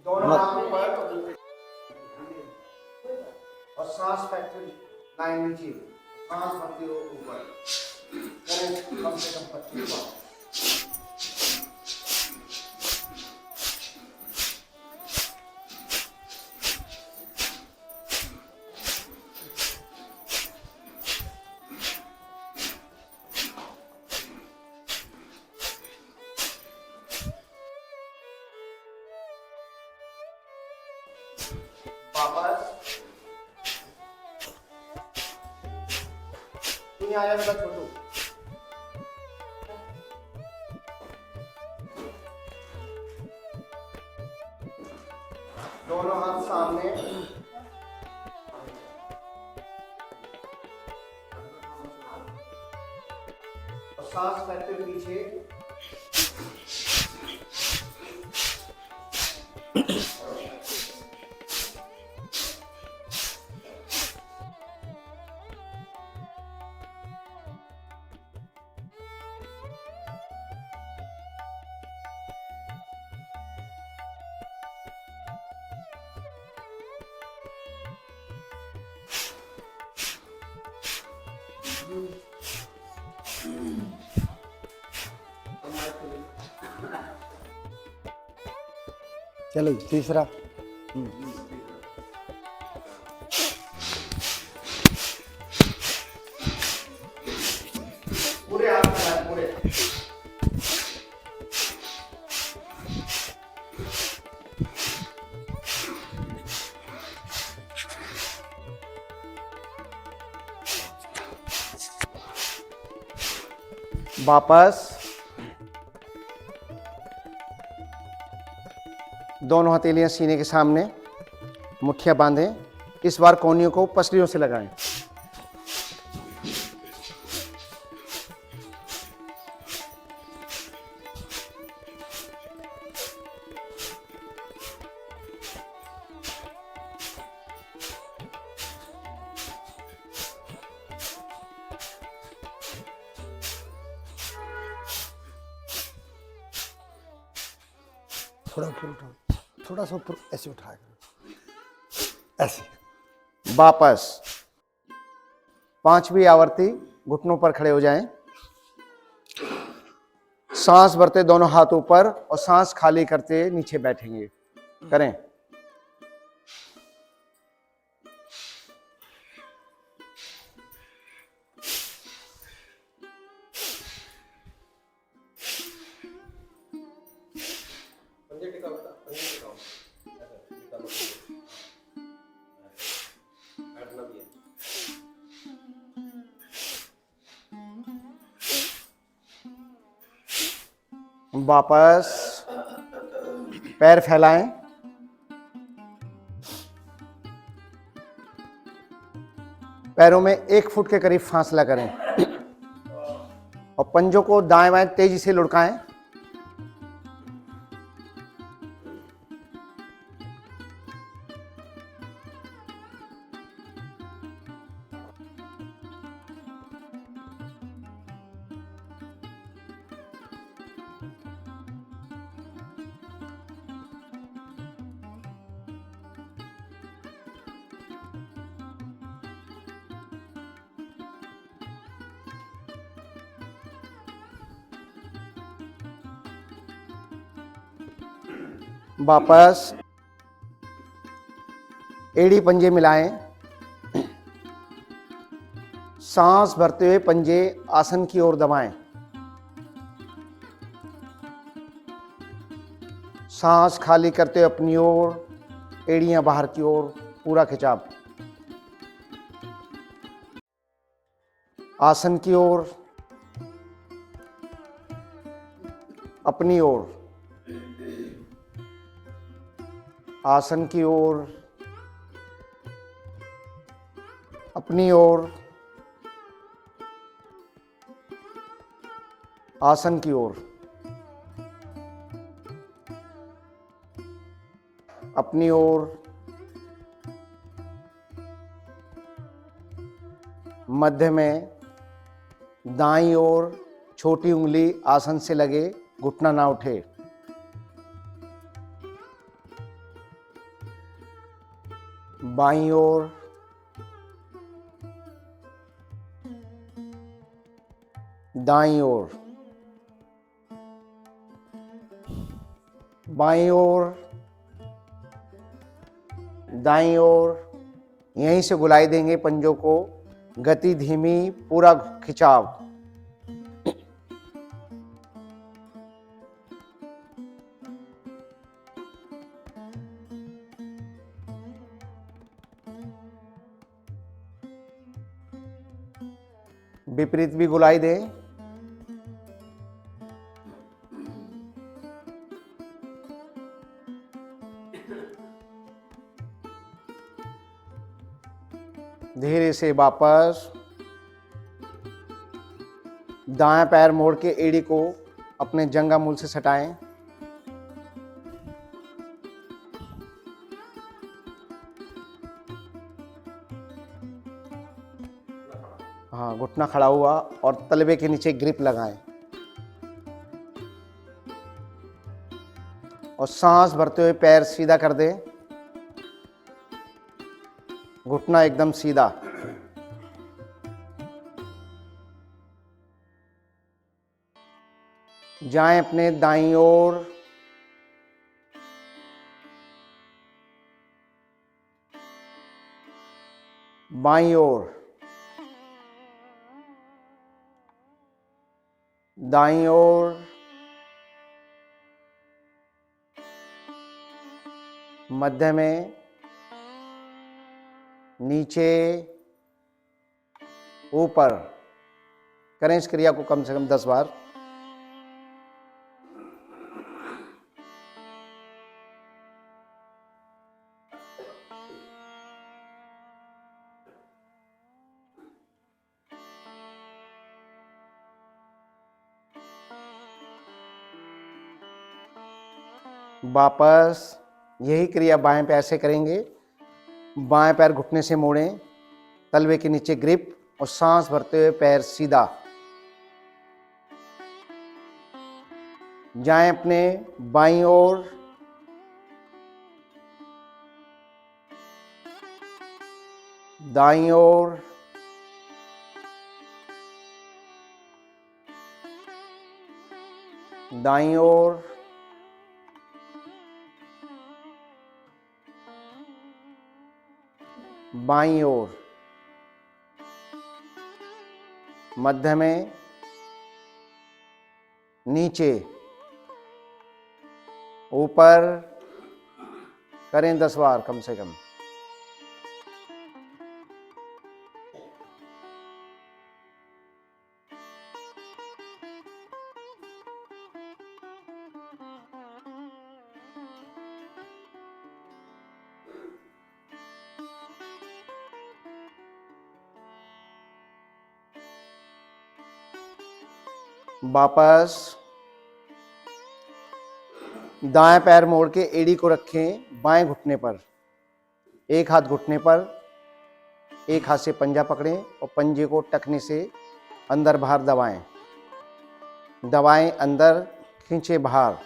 दोनों हाथ ऊपर और सांस फैक्ट्री लाइन नीचे, सांस भरते हो ऊपर करें कम से कम 25 बार। वापस नहीं आया मेरा छोटू। दोनों हाथ सामने और सांस फैक्ट्री पीछे। चलो तीसरा। पूरे हाथ में पूरे। वापस दोनों हथेलियां सीने के सामने, मुट्ठियां बांधें। इस बार कोहनियों को पसलियों से लगाएं। थोड़ा ऊपर उठाओ, थोड़ा सा ऊपर ऐसे उठाया करो, ऐसे। वापस 5वीं आवर्ती, घुटनों पर खड़े हो जाएं। सांस भरते दोनों हाथ ऊपर और सांस खाली करते नीचे बैठेंगे। करें। वापस पैर फैलाएं। पैरों में 1 फुट के करीब फासला करें और पंजों को दाएं बाएं तेजी से लुढ़काएं। वापस एड़ी पंजे मिलाएं। सांस भरते हुए पंजे आसन की ओर दबाएं। सांस खाली करते हुए अपनी ओर, एड़ियां बाहर की ओर, पूरा खिंचाव। आसन की ओर, अपनी ओर, आसन की ओर, अपनी ओर, आसन की ओर, अपनी ओर, मध्य में दाईं ओर, छोटी उंगली आसन से लगे, घुटना ना उठे। बाईं ओर, दाईं ओर, बाईं ओर, दाईं ओर। यहीं से गुलाई देंगे पंजों को, गति धीमी, पूरा खिंचाव। विपरीत भी गुलाई दें। धीरे से वापस दाएं पैर मोड़ के एड़ी को अपने जंघा मूल से सटाएं। हाँ, घुटना खड़ा हुआ और तलवे के नीचे ग्रिप लगाएं और सांस भरते हुए पैर सीधा कर दें। घुटना एकदम सीधा। जाएं अपने दाईं ओर, बाईं ओर, दाईं ओर, मध्य में, नीचे, ऊपर। करें इस क्रिया को कम से कम 10 बार। वापस यही क्रिया बाएं पैर से करेंगे। बाएं पैर घुटने से मोड़ें, तलवे के नीचे ग्रिप और सांस भरते हुए पैर सीधा। जाएं अपने बाईं ओर, दाईं ओर, दाईं ओर, बाईं ओर, मध्य में, नीचे, ऊपर। करें 10 बार कम से कम। वापस दाएं पैर मोड़ के एड़ी को रखें बाएं घुटने पर। एक हाथ घुटने पर, एक हाथ से पंजा पकड़ें और पंजे को टखने से अंदर बाहर दबाएं। दबाएं अंदर, खींचे बाहर।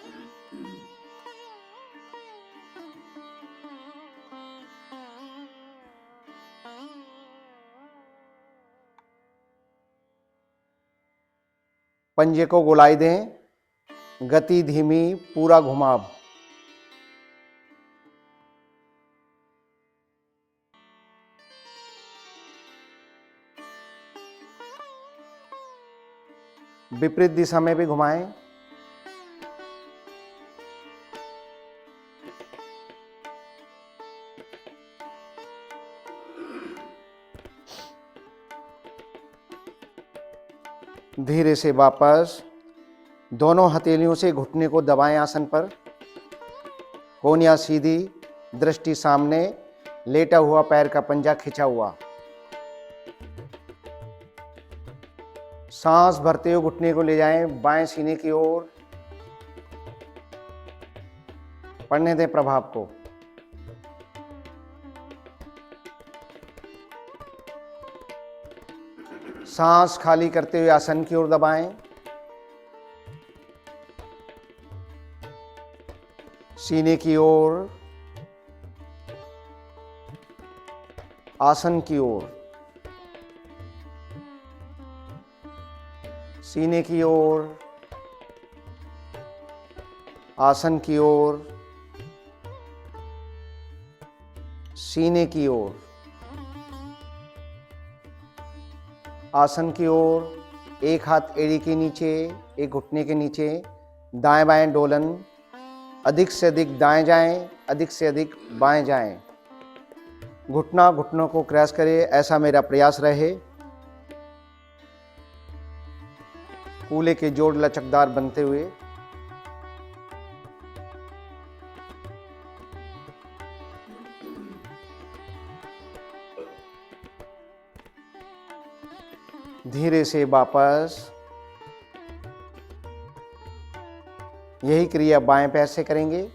पंजे को गुलाई दें, गति धीमी, पूरा घुमाव। विपरीत दिशा में भी घुमाएं। धीरे से वापस दोनों हथेलियों से घुटने को दबाएं आसन पर। कोहनियां सीधी, दृष्टि सामने, लेटा हुआ पैर का पंजा खिंचा हुआ। सांस भरते हुए घुटने को ले जाएं बाएं सीने की ओर। पढ़ने दें प्रभाव को। सांस खाली करते हुए आसन की ओर दबाएं। सीने की ओर। आसन की ओर, सीने की ओर, आसन की ओर, सीने की ओर, आसन की ओर। एक हाथ एड़ी के नीचे, एक घुटने के नीचे, दाएं बाएं डोलन, अधिक से अधिक दाएं जाएं, अधिक से अधिक बाएं जाएं। घुटना घुटनों को क्रैश करे, ऐसा मेरा प्रयास रहे। कूल्हे के जोड़ लचकदार बनते हुए। धीरे से वापस। यही क्रिया बाएं पैर से करेंगे।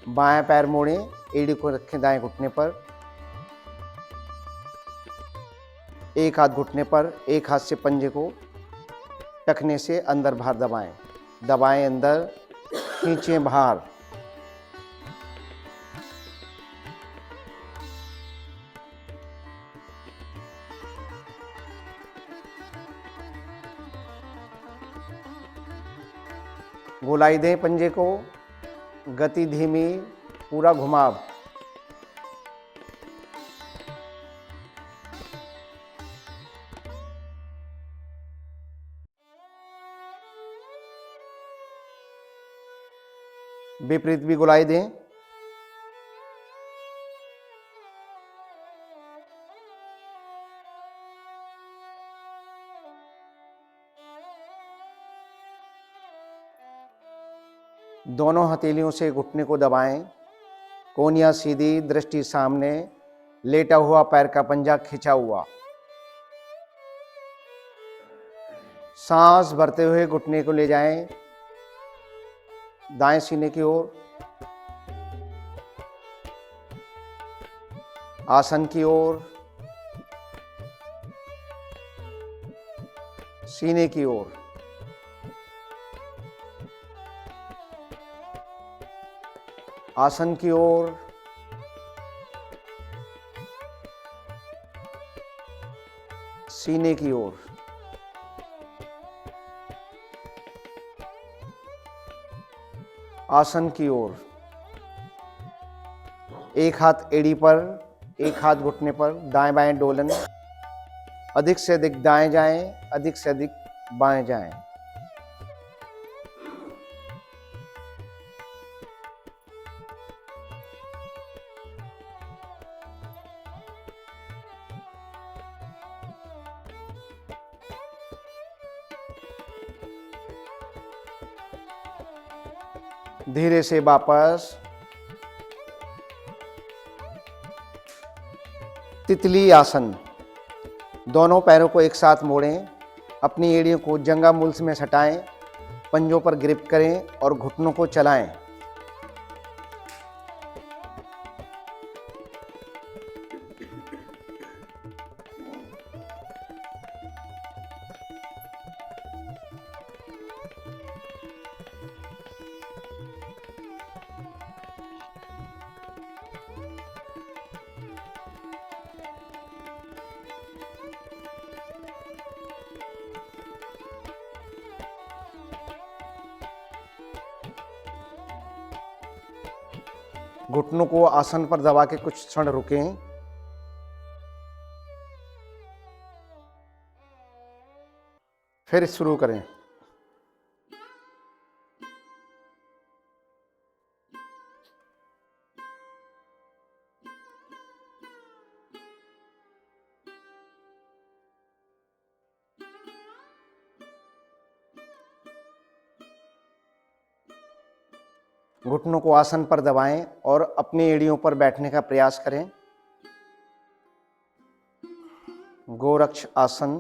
बाएं पैर मोड़ें, एड़ी को रखें दाएं घुटने पर, एक हाथ घुटने पर, एक हाथ से पंजे को टखने से अंदर बाहर दबाएं, दबाएं अंदर, खींचें बाहर। गोलाई दें पंजे को, गति धीमी, पूरा घुमाव। विपरीत भी गोलाई दें। दोनों हथेलियों से घुटने को दबाएं, कोहनियां सीधी, दृष्टि सामने, लेटा हुआ पैर का पंजा खिंचा हुआ। सांस भरते हुए घुटने को ले जाएं दाएं सीने की ओर, आसन की ओर, सीने की ओर। आसन की ओर, सीने की ओर। आसन की ओर। एक हाथ एड़ी पर, एक हाथ घुटने पर, दाएं बाएं डोलन, अधिक से अधिक दाएं जाएं, अधिक से अधिक बाएं जाएं। धीरे से वापस। तितली आसन। दोनों पैरों को एक साथ मोड़ें, अपनी एड़ियों को जंघा मूल में सटाएं, पंजों पर ग्रिप करें और घुटनों को चलाएं। घुटनों को आसन पर दबा के कुछ क्षण रुकें। फिर शुरू करें। घुटनों को आसन पर दबाएं और अपनी एड़ियों पर बैठने का प्रयास करें। गोरक्ष आसन।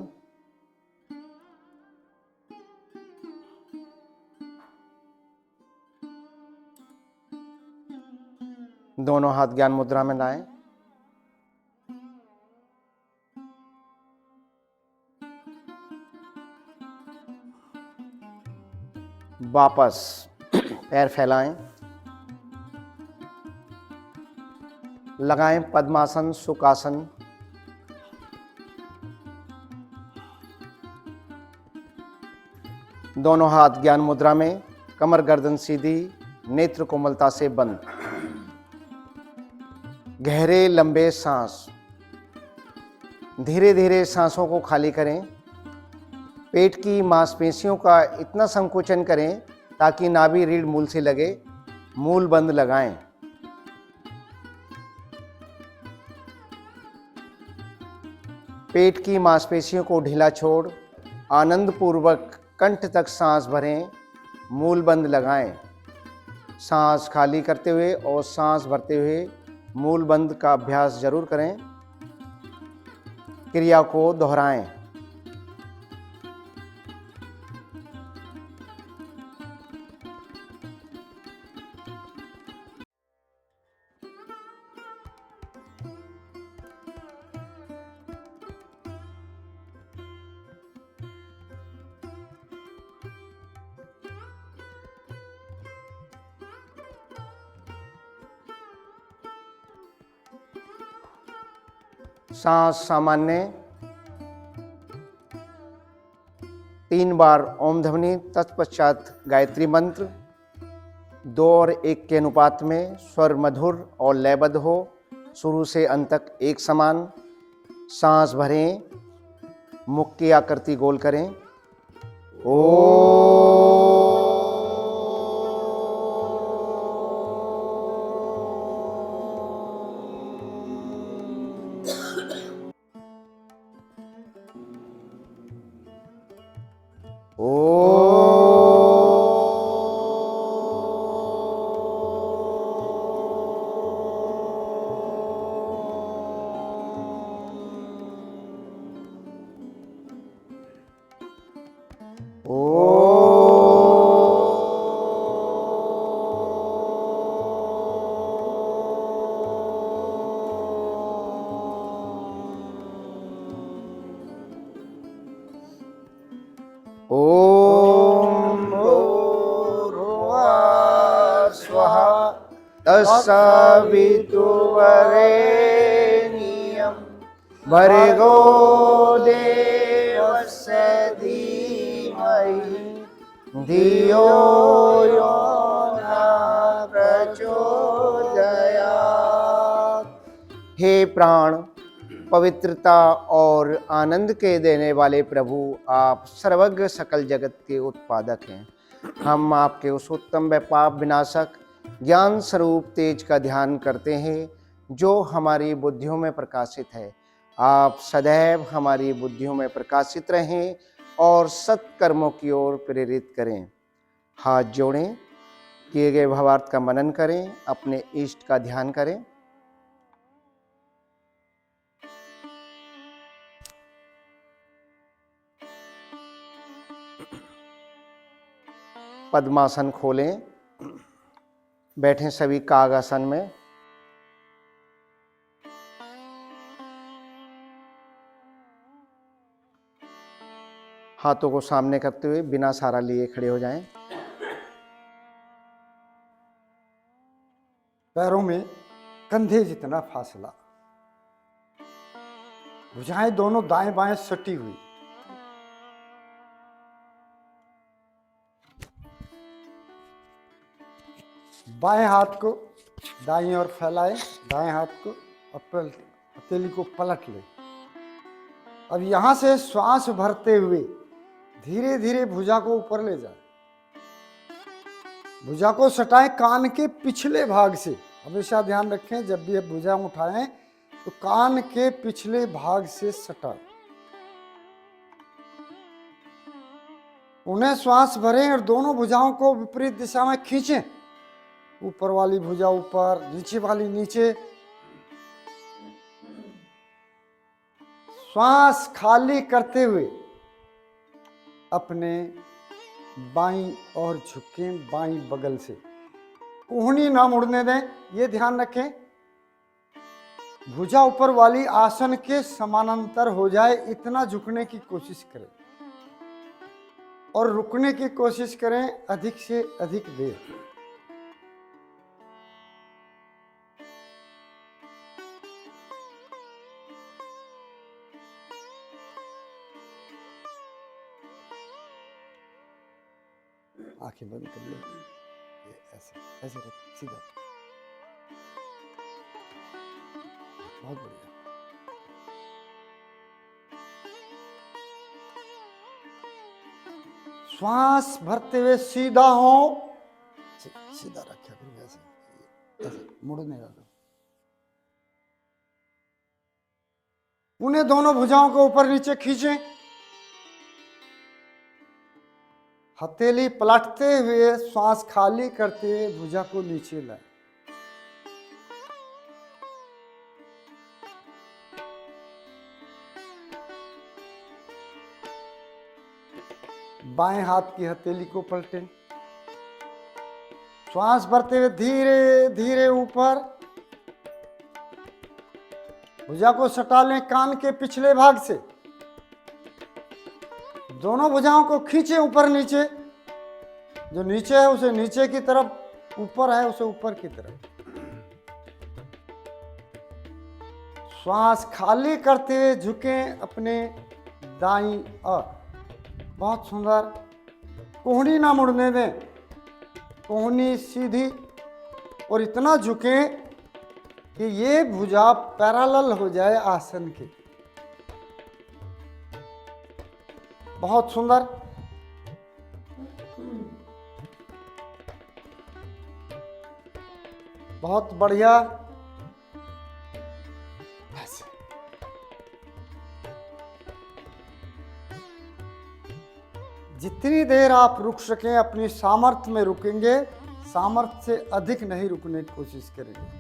दोनों हाथ ज्ञान मुद्रा में लाएं। वापस पैर फैलाएं, लगाएं पद्मासन, सुखासन, दोनों हाथ ज्ञान मुद्रा में, कमर गर्दन सीधी, नेत्र कोमलता से बंद। गहरे लंबे सांस, धीरे धीरे सांसों को खाली करें। पेट की मांसपेशियों का इतना संकोचन करें ताकि नाभि रीढ़ मूल से लगे। मूल बंद लगाएं। पेट की मांसपेशियों को ढीला छोड़ आनंद पूर्वक कंठ तक सांस भरें। मूल बंद लगाएं। सांस खाली करते हुए और सांस भरते हुए मूल बंद का अभ्यास जरूर करें। क्रिया को दोहराएं। सांस सामान्य। 3 बार ओम ध्वनि, तत्पश्चात गायत्री मंत्र। 2 और 1 के अनुपात में स्वर मधुर और लयबद्ध हो, शुरू से अंत तक एक समान। सांस भरें, मुख की आकृति गोल करें। ओम भूर्भुवः स्वः तत्सवितुर्वरेण्यं भर्गो देवस्य धीमहि धियो यो न प्रचोदयात्। हे प्राण, पवित्रता और आनंद के देने वाले प्रभु, आप सर्वज्ञ सकल जगत के उत्पादक हैं। हम आपके उस उत्तम व पाप विनाशक ज्ञान स्वरूप तेज का ध्यान करते हैं जो हमारी बुद्धियों में प्रकाशित है। आप सदैव हमारी बुद्धियों में प्रकाशित रहें और सत्कर्मों की ओर प्रेरित करें। हाथ जोड़ें, किए गए भावार्थ का मनन करें, अपने इष्ट का ध्यान करें। पद्मासन खोलें, बैठें सभी कागासन में। हाथों को सामने करते हुए बिना सहारा लिए खड़े हो जाएं। पैरों में कंधे जितना फासला, भुजाएं दोनों दाएं बाएं सटी हुई। बाएं हाथ को दाईं ओर फैलाएं, दाएं हाथ को हथेली को पलट ले। अब यहां से श्वास भरते हुए धीरे धीरे भुजा को ऊपर ले जाए। भुजा को सटाएं कान के पिछले भाग से। हमेशा ध्यान रखें, जब भी आप भुजा उठाएं तो कान के पिछले भाग से सटाएं। उन्हें श्वास भरें और दोनों भुजाओं को विपरीत दिशा में खींचें। ऊपर वाली भुजा ऊपर, नीचे वाली नीचे। श्वास खाली करते हुए अपने बाईं ओर झुकें, बाईं बगल से। कोहनी ना मुड़ने दें, ये ध्यान रखें। भुजा ऊपर वाली आसन के समानांतर हो जाए, इतना झुकने की कोशिश करें और रुकने की कोशिश करें अधिक से अधिक देर। आंखें बंद कर लो, ये ऐसे ऐसे रख, सीधा, बहुत बढ़िया। श्वास भरते हुए सीधा हो, सीधा रखा करो, ऐसे ऐसे मुड़ने लगा। उन्हें दोनों भुजाओं को ऊपर नीचे खींचें, हथेली पलटते हुए श्वास खाली करते हुए भुजा को नीचे लाएं। बाएं हाथ की हथेली को पलटें, श्वास भरते हुए धीरे धीरे ऊपर, भुजा को सटा लें कान के पिछले भाग से, दोनों भुजाओं को खींचे ऊपर नीचे, जो नीचे है उसे नीचे की तरफ, ऊपर है उसे ऊपर की तरफ। श्वास खाली करते हुए झुकें अपने दाईं ओर, बहुत सुंदर। कोहनी ना मुड़ने दें, कोहनी सीधी, और इतना झुकें कि ये भुजा पैरेलल हो जाए आसन के। बहुत सुंदर। बहुत बढ़िया। ऐसे जितनी देर आप रुक सकें अपनी सामर्थ्य में रुकेंगे, सामर्थ्य से अधिक नहीं रुकने की कोशिश करेंगे।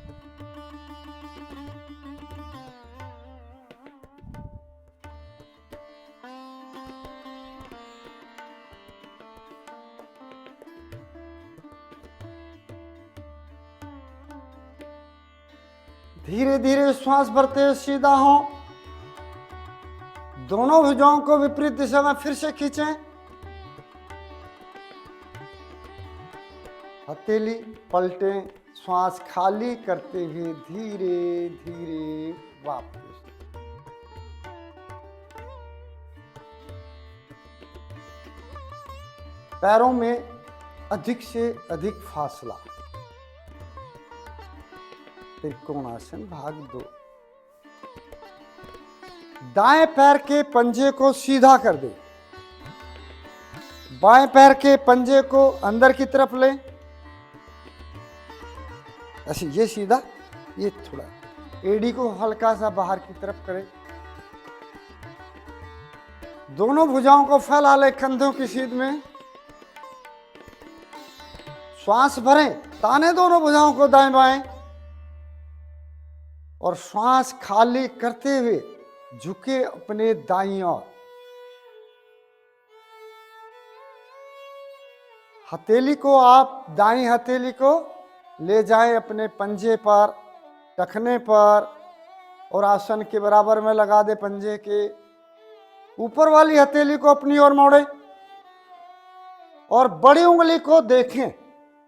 धीरे धीरे श्वास भरते हुए सीधा हो, दोनों भुजाओं को विपरीत दिशा में फिर से खींचें, हथेली पलटें, श्वास खाली करते हुए धीरे धीरे वापस। पैरों में अधिक से अधिक फासला। त्रिकोणासन भाग 2। दाएं पैर के पंजे को सीधा कर दे, बाएं पैर के पंजे को अंदर की तरफ लें, ऐसे, ये सीधा, ये थोड़ा, एड़ी को हल्का सा बाहर की तरफ करें। दोनों भुजाओं को फैला ले कंधों की सीध में, श्वास भरें, ताने दोनों भुजाओं को दाएं बाएं, और श्वास खाली करते हुए झुके अपने दाईं ओर। हथेली को आप दाईं हथेली को ले जाएं अपने पंजे पर, टखने पर, और आसन के बराबर में लगा दे पंजे के। ऊपर वाली हथेली को अपनी ओर मोड़ें और बड़ी उंगली को देखें।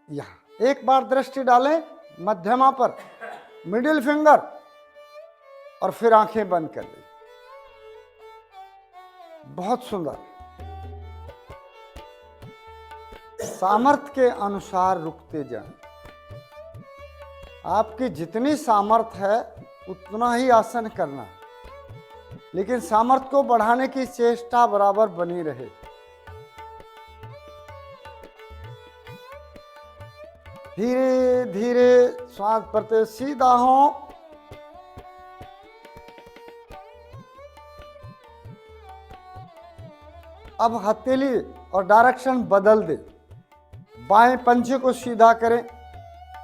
यहां एक बार दृष्टि डालें मध्यमा पर, मिडिल फिंगर, और फिर आंखें बंद कर दें। बहुत सुंदर। सामर्थ्य के अनुसार रुकते जाएं। आपकी जितनी सामर्थ्य है उतना ही आसन करना, लेकिन सामर्थ्य को बढ़ाने की चेष्टा बराबर बनी रहे। धीरे धीरे श्वास भरते सीधा हो, अब हथेली और डायरेक्शन बदल दे, बाएं पंजे को सीधा करें,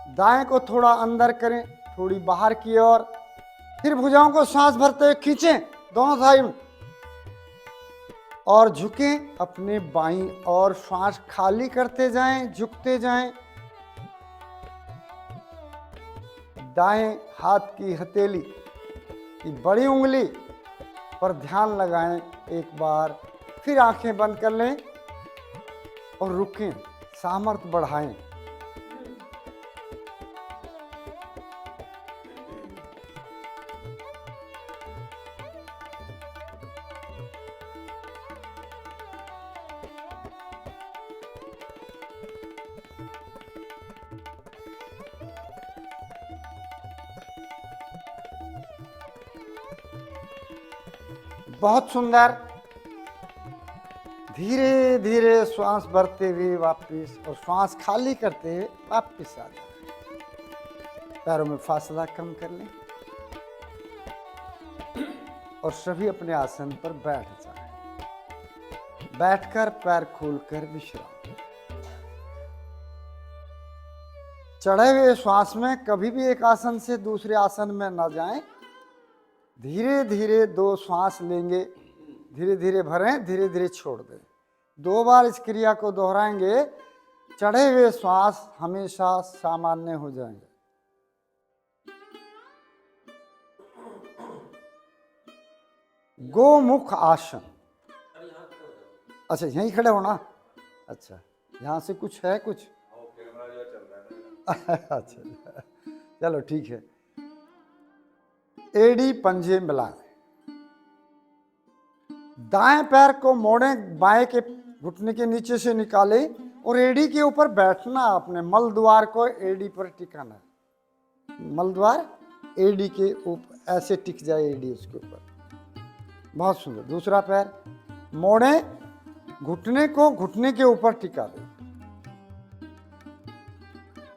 दाएं को थोड़ा अंदर करें, थोड़ी बाहर की ओर, फिर भुजाओं को सांस भरते हुए खींचें दोनों साइड और झुकें अपने बाईं ओर, श्वास खाली करते जाएं, झुकते जाएं। दाएं हाथ की हथेली की बड़ी उंगली पर ध्यान लगाएं एक बार, फिर आंखें बंद कर लें और रुकें, सामर्थ्य बढ़ाएं। बहुत सुंदर। धीरे धीरे श्वास भरते हुए वापस और श्वास खाली करते हुए वापस आ जाए। पैरों में फासला कम कर लें और सभी अपने आसन पर बैठ जाए। बैठकर पैर खोलकर विश्राम। चढ़े हुए श्वास में कभी भी एक आसन से दूसरे आसन में न जाएं। धीरे धीरे 2 श्वास लेंगे, धीरे धीरे भरें, धीरे धीरे छोड़ दें। 2 बार इस क्रिया को दोहराएंगे। चढ़े हुए श्वास हमेशा सामान्य हो जाएंगे। गोमुख आसन। अच्छा, यहीं खड़े होना। अच्छा, यहाँ से कुछ है कुछ? अच्छा, चलो ठीक है। एड़ी पंजे मिलाएं। दाएं पैर को मोड़ें, बाएं के घुटने के नीचे से निकालें और एड़ी के ऊपर बैठना। अपने मल द्वार को एड़ी पर टिकाना है। मल द्वार एड़ी के ऊपर ऐसे टिक जाए, एड़ी उसके ऊपर। बहुत सुंदर। दूसरा पैर मोड़ें, घुटने को घुटने के ऊपर टिका दें।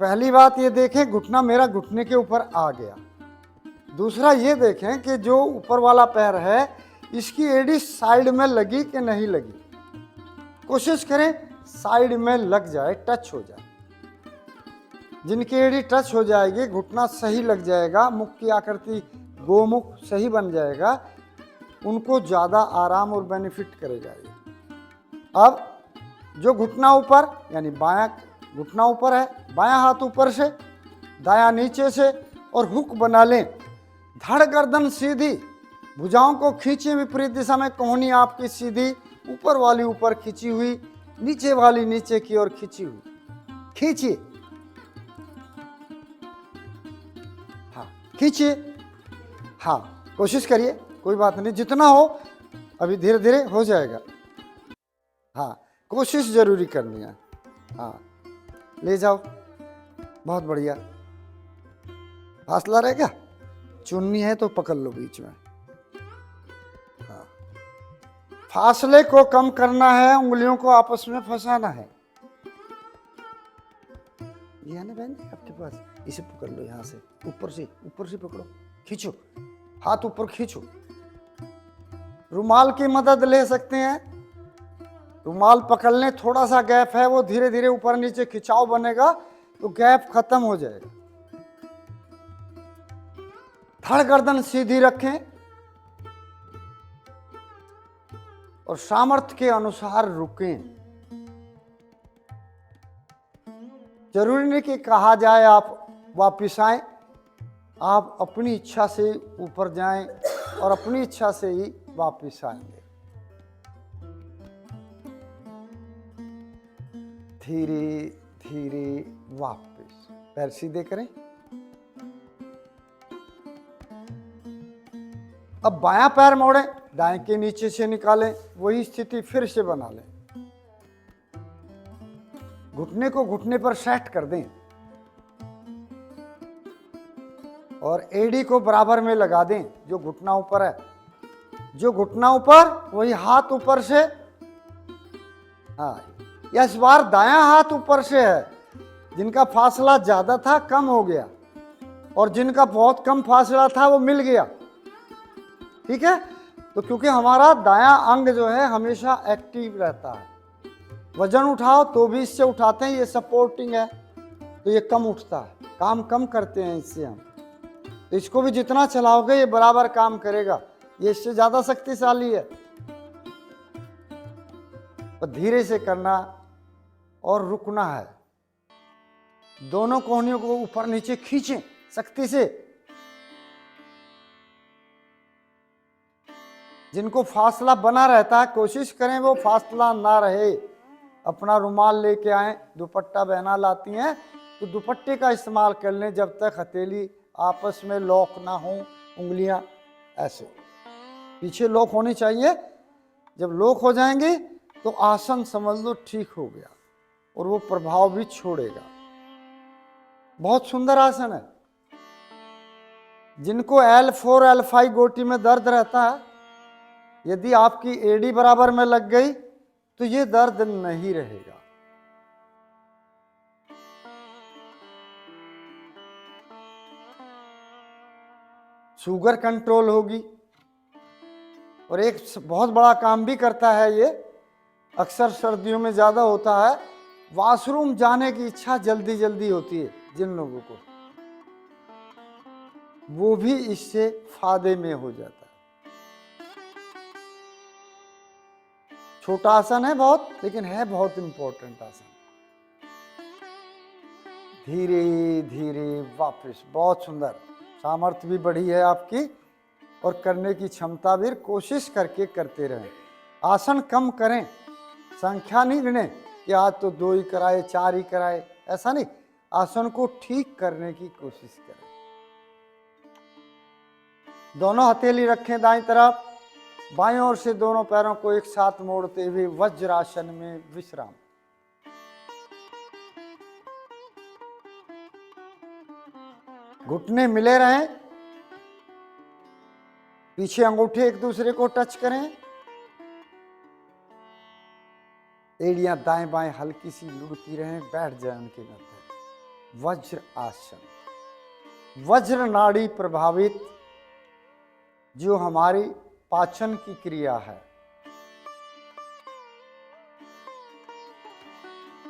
पहली बात ये देखें घुटना मेरा घुटने के ऊपर आ गया। दूसरा ये देखें कि जो ऊपर वाला पैर है इसकी एड़ी साइड में लगी कि नहीं लगी। कोशिश करें साइड में लग जाए, टच हो जाए। जिनकी एड़ी टच हो जाएगी घुटना सही लग जाएगा, मुख की आकृति गोमुख सही बन जाएगा, उनको ज़्यादा आराम और बेनिफिट करेगा ये। अब जो घुटना ऊपर यानी बायां घुटना ऊपर है, बायां हाथ ऊपर से, दायां नीचे से और हुक बना लें। धड़ गर्दन सीधी, भुजाओं को खींचे विपरीत दिशा में। कोहनी आपकी सीधी, ऊपर वाली ऊपर खींची हुई, नीचे वाली नीचे की ओर खींची हुई। खींचिए, हाँ खींचिए, हाँ कोशिश करिए, कोई बात नहीं, जितना हो अभी धीरे धीरे हो जाएगा। हाँ कोशिश जरूरी करनी है। हाँ ले जाओ, बहुत बढ़िया। फासला रह गया, चुन्नी है तो पकड़ लो बीच में। हाँ फासले को कम करना है, उंगलियों को आपस में फंसाना है। ये है ना बहन जी आपके पास, इसे पकड़ लो, यहां से ऊपर से पकड़ो, खींचो, हाथ ऊपर खींचो। रुमाल की मदद ले सकते हैं। रुमाल पकड़ लें, थोड़ा सा गैप है वो धीरे धीरे ऊपर नीचे खिंचाव बनेगा तो गैप खत्म हो जाएगा। धड़ गर्दन सीधी रखें और सामर्थ्य के अनुसार रुकें। जरूरी नहीं कि कहा जाए आप वापिस आए, आप अपनी इच्छा से ऊपर जाएं और अपनी इच्छा से ही वापिस आएंगे। धीरे धीरे वापस पैर सीधे करें। अब बायां पैर मोड़ें, दाएं के नीचे से निकालें, वही स्थिति फिर से बना लें। घुटने को घुटने पर सेट कर दें और एड़ी को बराबर में लगा दें। जो घुटना ऊपर है, जो घुटना ऊपर वही हाथ ऊपर से। हाँ या इस बार दायां हाथ ऊपर से है। जिनका फासला ज्यादा था कम हो गया और जिनका बहुत कम फासला था वो मिल गया। ठीक है, तो क्योंकि हमारा दायां अंग जो है हमेशा एक्टिव रहता है। वजन उठाओ तो भी इससे उठाते हैं, ये सपोर्टिंग है तो ये कम उठता है, काम कम करते हैं इससे हम। तो इसको भी जितना चलाओगे ये बराबर काम करेगा, ये इससे ज्यादा शक्तिशाली है। तो धीरे से करना और रुकना है। दोनों कोहनियों को ऊपर नीचे खींचें सख्ती से। जिनको फासला बना रहता है कोशिश करें वो फासला ना रहे। अपना रुमाल लेके आए, दुपट्टा बहना लाती हैं तो दुपट्टे का इस्तेमाल कर लें जब तक हथेली आपस में लॉक ना हो, उंगलियां ऐसे पीछे लॉक होनी चाहिए। जब लॉक हो जाएंगे तो आसन समझ लो ठीक हो गया और वो प्रभाव भी छोड़ेगा। बहुत सुंदर आसन है। जिनको L4 L5 गोटी में दर्द रहता है यदि आपकी एड़ी बराबर में लग गई तो ये दर्द नहीं रहेगा। शुगर कंट्रोल होगी। और एक बहुत बड़ा काम भी करता है ये, अक्सर सर्दियों में ज्यादा होता है, वॉशरूम जाने की इच्छा जल्दी जल्दी होती है जिन लोगों को, वो भी इससे फायदे में हो जाता है। छोटा आसन है बहुत, लेकिन है बहुत इंपॉर्टेंट आसन। धीरे धीरे वापस, बहुत सुंदर, सामर्थ्य भी बढ़ी है आपकी और करने की क्षमता भी। कोशिश करके करते रहें, आसन कम करें, संख्या नहीं गिने कि आज तो 2 ही कराए 4 ही कराए, ऐसा नहीं, आसन को ठीक करने की कोशिश करें। दोनों हथेली रखें दाईं तरफ, बाईं ओर से दोनों पैरों को एक साथ मोड़ते हुए वज्रासन में विश्राम। घुटने मिले रहें, पीछे अंगूठे एक दूसरे को टच करें, एड़ियां दाएं बाएं हल्की सी लुढ़की रहें, बैठ जाए उनके मध्य। वज्र आसन, वज्र नाड़ी प्रभावित जो हमारी पाचन की क्रिया है,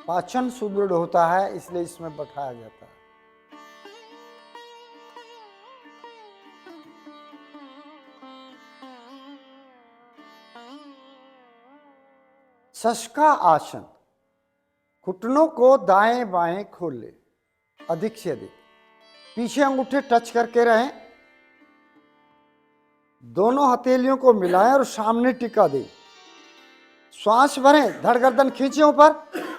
पाचन सुदृढ़ होता है, इसलिए इसमें बैठाया जाता है। शशका आसन, घुटनों को दाएं बाएं खोल ले, अधिक से अधिक, पीछे अंगूठे टच करके रहें, दोनों हथेलियों को मिलाएं और सामने टिका दें। श्वास भरें, धड़ गर्दन खींचे ऊपर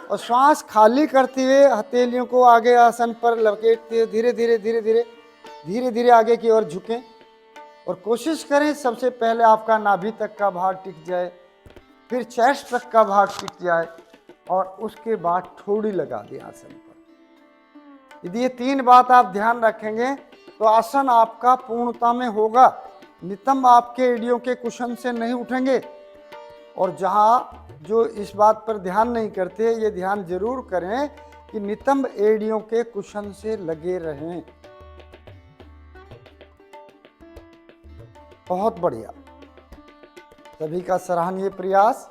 और श्वास खाली करते हुए हथेलियों को आगे आसन पर लपेटते हुए धीरे धीरे धीरे धीरे धीरे धीरे आगे की ओर झुकें और कोशिश करें सबसे पहले आपका नाभि तक का भाग टिक जाए, फिर चेस्ट तक का भाग टिक जाए और उसके बाद ठोड़ी लगा दें आसन पर। यदि ये 3 बात आप ध्यान रखेंगे तो आसन आपका पूर्णता में होगा। नितंब आपके एड़ियों के कुशन से नहीं उठेंगे। और जहाँ जो इस बात पर ध्यान नहीं करते, ये ध्यान जरूर करें कि नितंब एड़ियों के कुशन से लगे रहें। बहुत बढ़िया, सभी का सराहनीय प्रयास।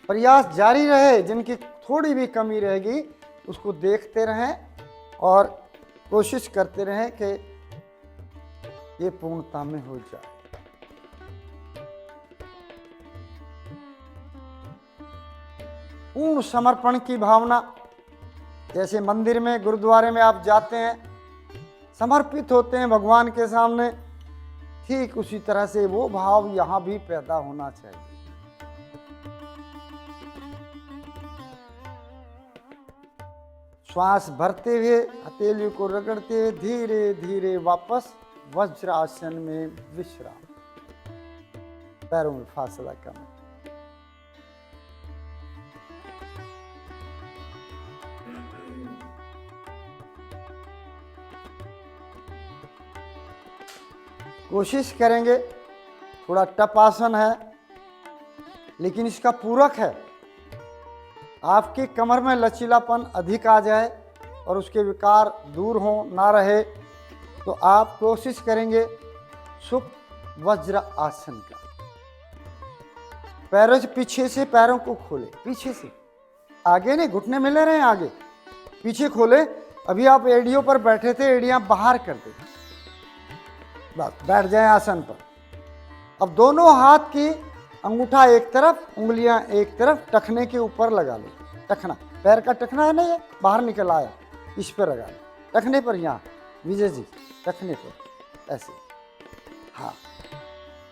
प्रयास जारी रहे, जिनकी थोड़ी भी कमी रहेगी उसको देखते रहें और कोशिश करते रहें कि ये पूर्णता में हो जाए। पूर्ण समर्पण की भावना, जैसे मंदिर में गुरुद्वारे में आप जाते हैं, समर्पित होते हैं भगवान के सामने, ठीक उसी तरह से वो भाव यहां भी पैदा होना चाहिए। श्वास भरते हुए हथेलियों को रगड़ते हुए धीरे धीरे वापस वज्रासन में विश्राम। पैरों में फासला कम। कोशिश करेंगे, थोड़ा टफ आसन है लेकिन इसका पूरक है। आपकी कमर में लचीलापन अधिक आ जाए और उसके विकार दूर हो ना रहे तो आप कोशिश करेंगे सुख वज्र आसन का। पैरों से पीछे से पैरों को खोले, पीछे से, आगे नहीं, घुटने मिले रहे आगे, पीछे खोले। अभी आप एड़ियों पर बैठे थे, एड़ियां बाहर कर दे, बस बैठ जाए आसन पर। अब दोनों हाथ की अंगूठा एक तरफ, उंगलियां एक तरफ, टखने के ऊपर लगा ले। टखना, पैर का टखना है ना, ये बाहर निकल आया, इस पर लगा ले, टखने पर। यहाँ विजय जी, टखने पर ऐसे, हाँ,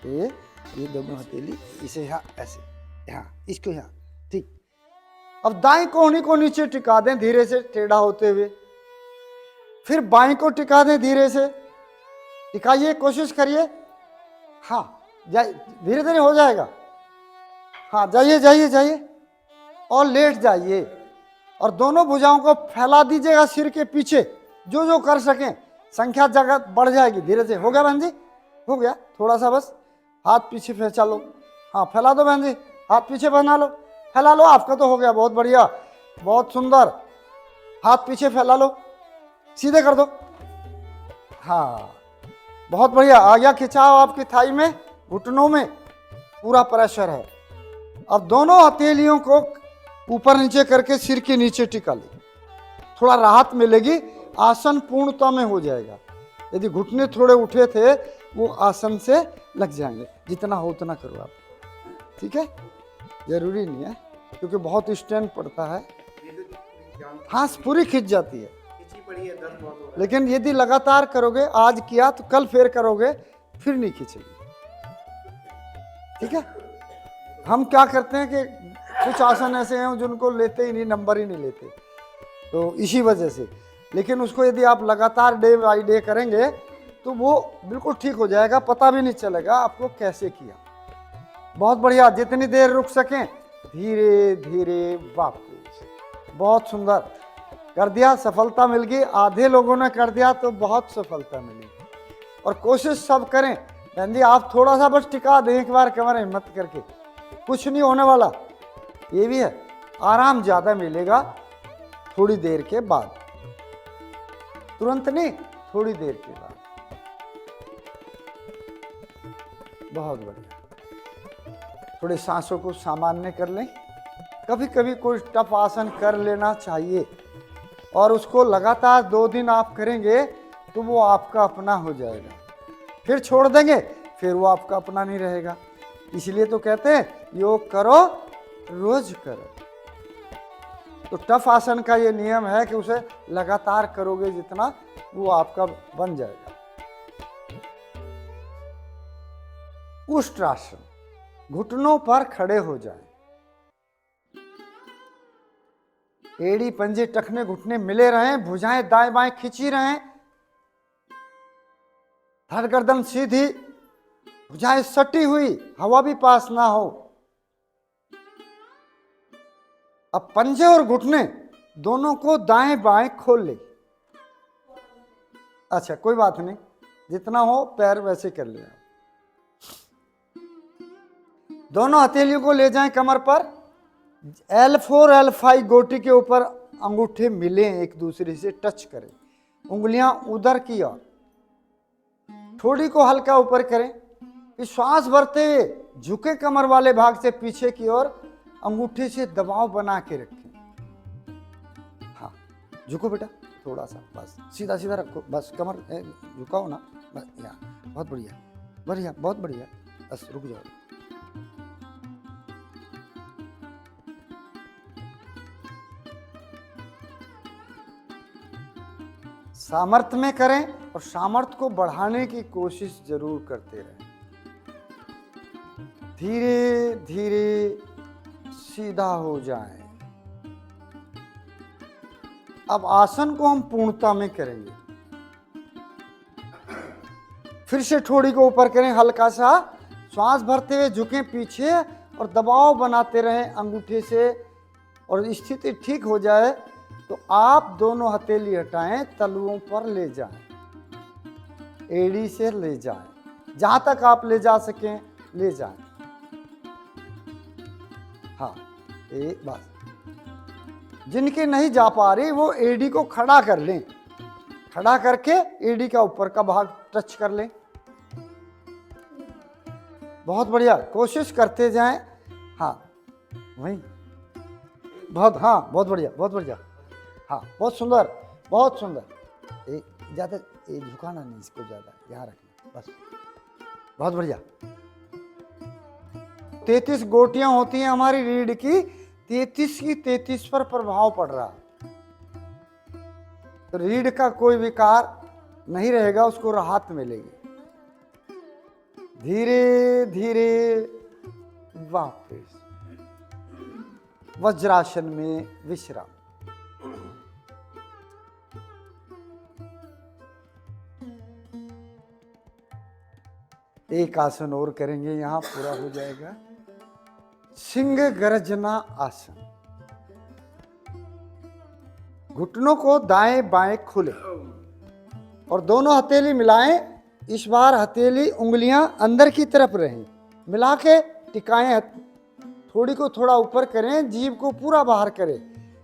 ये दोनों हथेली इसे यहाँ ऐसे, यहाँ इसको यहाँ, ठीक। अब दाएं कोहनी को नीचे टिका दें धीरे से, टेढ़ा होते हुए, फिर बाएं को टिका दें धीरे से, टिकाइए, कोशिश करिए, हाँ, धीरे धीरे हो जाएगा। हाँ, जाइए जाइए जाइए और लेट जाइए और दोनों भुजाओं को फैला दीजिएगा सिर के पीछे, जो जो कर सकें। संख्या जगह बढ़ जाएगी, धीरे से। हो गया बहन जी, हो गया, थोड़ा सा बस। हाथ पीछे फैला लो। हाँ फैला दो बहन जी, हाथ पीछे बना लो, फैला लो। आपका तो हो गया, बहुत बढ़िया, बहुत सुंदर। हाथ पीछे फैला लो, सीधे कर दो। हाँ बहुत बढ़िया, आ गया खिंचाव आपकी थाई में, घुटनों में पूरा प्रेशर है। अब दोनों हथेलियों को ऊपर नीचे करके सिर के नीचे टिका ले, थोड़ा राहत मिलेगी, आसन पूर्णता में हो जाएगा। यदि घुटने थोड़े उठे थे वो आसन से लग जाएंगे। जितना हो उतना करो आप, ठीक है, जरूरी नहीं है क्योंकि बहुत स्ट्रेन पड़ता है। हाँ पूरी खिंच जाती है, लेकिन यदि लगातार करोगे, आज किया तो कल फिर करोगे, फिर नहीं खींचेगी, ठीक है। हम क्या करते हैं कि कुछ आसन ऐसे हैं जिनको लेते ही नहीं, नंबर ही नहीं लेते, तो इसी वजह से। लेकिन उसको यदि आप लगातार डे बाई डे करेंगे तो वो बिल्कुल ठीक हो जाएगा, पता भी नहीं चलेगा आपको कैसे किया। बहुत बढ़िया, जितनी देर रुक सकें धीरे धीरे वापस। बहुत सुंदर कर दिया, सफलता मिल गई। आधे लोगों ने कर दिया तो बहुत सफलता मिली। और कोशिश सब करें बहन जी, आप थोड़ा सा बस टिका दें एक बार कमर हिम्मत करके, कुछ नहीं होने वाला। ये भी है, आराम ज़्यादा मिलेगा थोड़ी देर के बाद, तुरंत नहीं, थोड़ी देर के बाद। बहुत बढ़िया। थोड़ी सांसों को सामान्य कर लें। कभी कभी कोई टफ आसन कर लेना चाहिए, और उसको लगातार 2 दिन आप करेंगे तो वो आपका अपना हो जाएगा। फिर छोड़ देंगे, फिर वो आपका अपना नहीं रहेगा। इसलिए तो कहते हैं योग करो रोज करो। तो टफ आसन का ये नियम है कि उसे लगातार करोगे जितना, वो आपका बन जाएगा। उष्ट्रासन, घुटनों पर खड़े हो जाएं। एड़ी पंजे टखने घुटने मिले रहें, भुजाएं दाएं बाएं खींची रहें, धड़ गर्दन सीधी, भुजाएं सटी हुई, हवा भी पास ना हो। अब पंजे और घुटने दोनों को दाएं बाएं खोल ले। अच्छा कोई बात नहीं, जितना हो पैर वैसे कर लिया। दोनों हथेलियों को ले जाएं कमर पर, L4 L5 गोटी के ऊपर अंगूठे मिले, एक दूसरे से टच करें, उंगलियां उधर की ओर, ठोड़ी को हल्का ऊपर करें, फिर श्वास भरते हुए झुके कमर वाले भाग से पीछे की ओर अंगूठे से दबाव बना के रखें। हाँ झुको बेटा, थोड़ा सा बस, सीधा सीधा रखो, बस कमर झुकाओ ना, बस यहाँ। बहुत बढ़िया, बढ़िया, बहुत बढ़िया, बस रुक जाओ। सामर्थ्य में करें और सामर्थ्य को बढ़ाने की कोशिश जरूर करते रहें। धीरे धीरे सीधा हो जाएं। अब आसन को हम पूर्णता में करेंगे। फिर से ठोड़ी को ऊपर करें, हल्का सा श्वास भरते हुए झुकें पीछे और दबाव बनाते रहें अंगूठे से, और स्थिति ठीक हो जाए तो आप दोनों हथेली हटाएं, तलुओं पर ले जाएं, एड़ी से ले जाएं, जहां तक आप ले जा सकें ले जाएं। हाँ एक बात, जिनके नहीं जा पा रही वो एड़ी को खड़ा कर लें, खड़ा करके एड़ी का ऊपर का भाग टच कर लें। बहुत बढ़िया, कोशिश करते जाएं। हाँ वही, बहुत, हाँ बहुत बढ़िया, बहुत बढ़िया, हाँ बहुत सुंदर, बहुत सुंदर। ज़्यादा झुकाना नहीं इसको, ज़्यादा यहाँ रखना बस। बहुत बढ़िया। 33 गोटियां होती हैं हमारी रीढ़ की, 33 की 33 पर प्रभाव पड़ रहा है, तो रीढ़ का कोई विकार नहीं रहेगा, उसको राहत मिलेगी। धीरे धीरे वापस वज्रासन में विश्राम। एक आसन और करेंगे, यहां पूरा हो जाएगा। सिंह गर्जना आसन। घुटनों को दाएं बाएं खुले और दोनों हथेली मिलाएं। इस बार हथेली उंगलियां अंदर की तरफ रहें। मिला के टिकाएं, थोड़ी को थोड़ा ऊपर करें, जीभ को पूरा बाहर करें,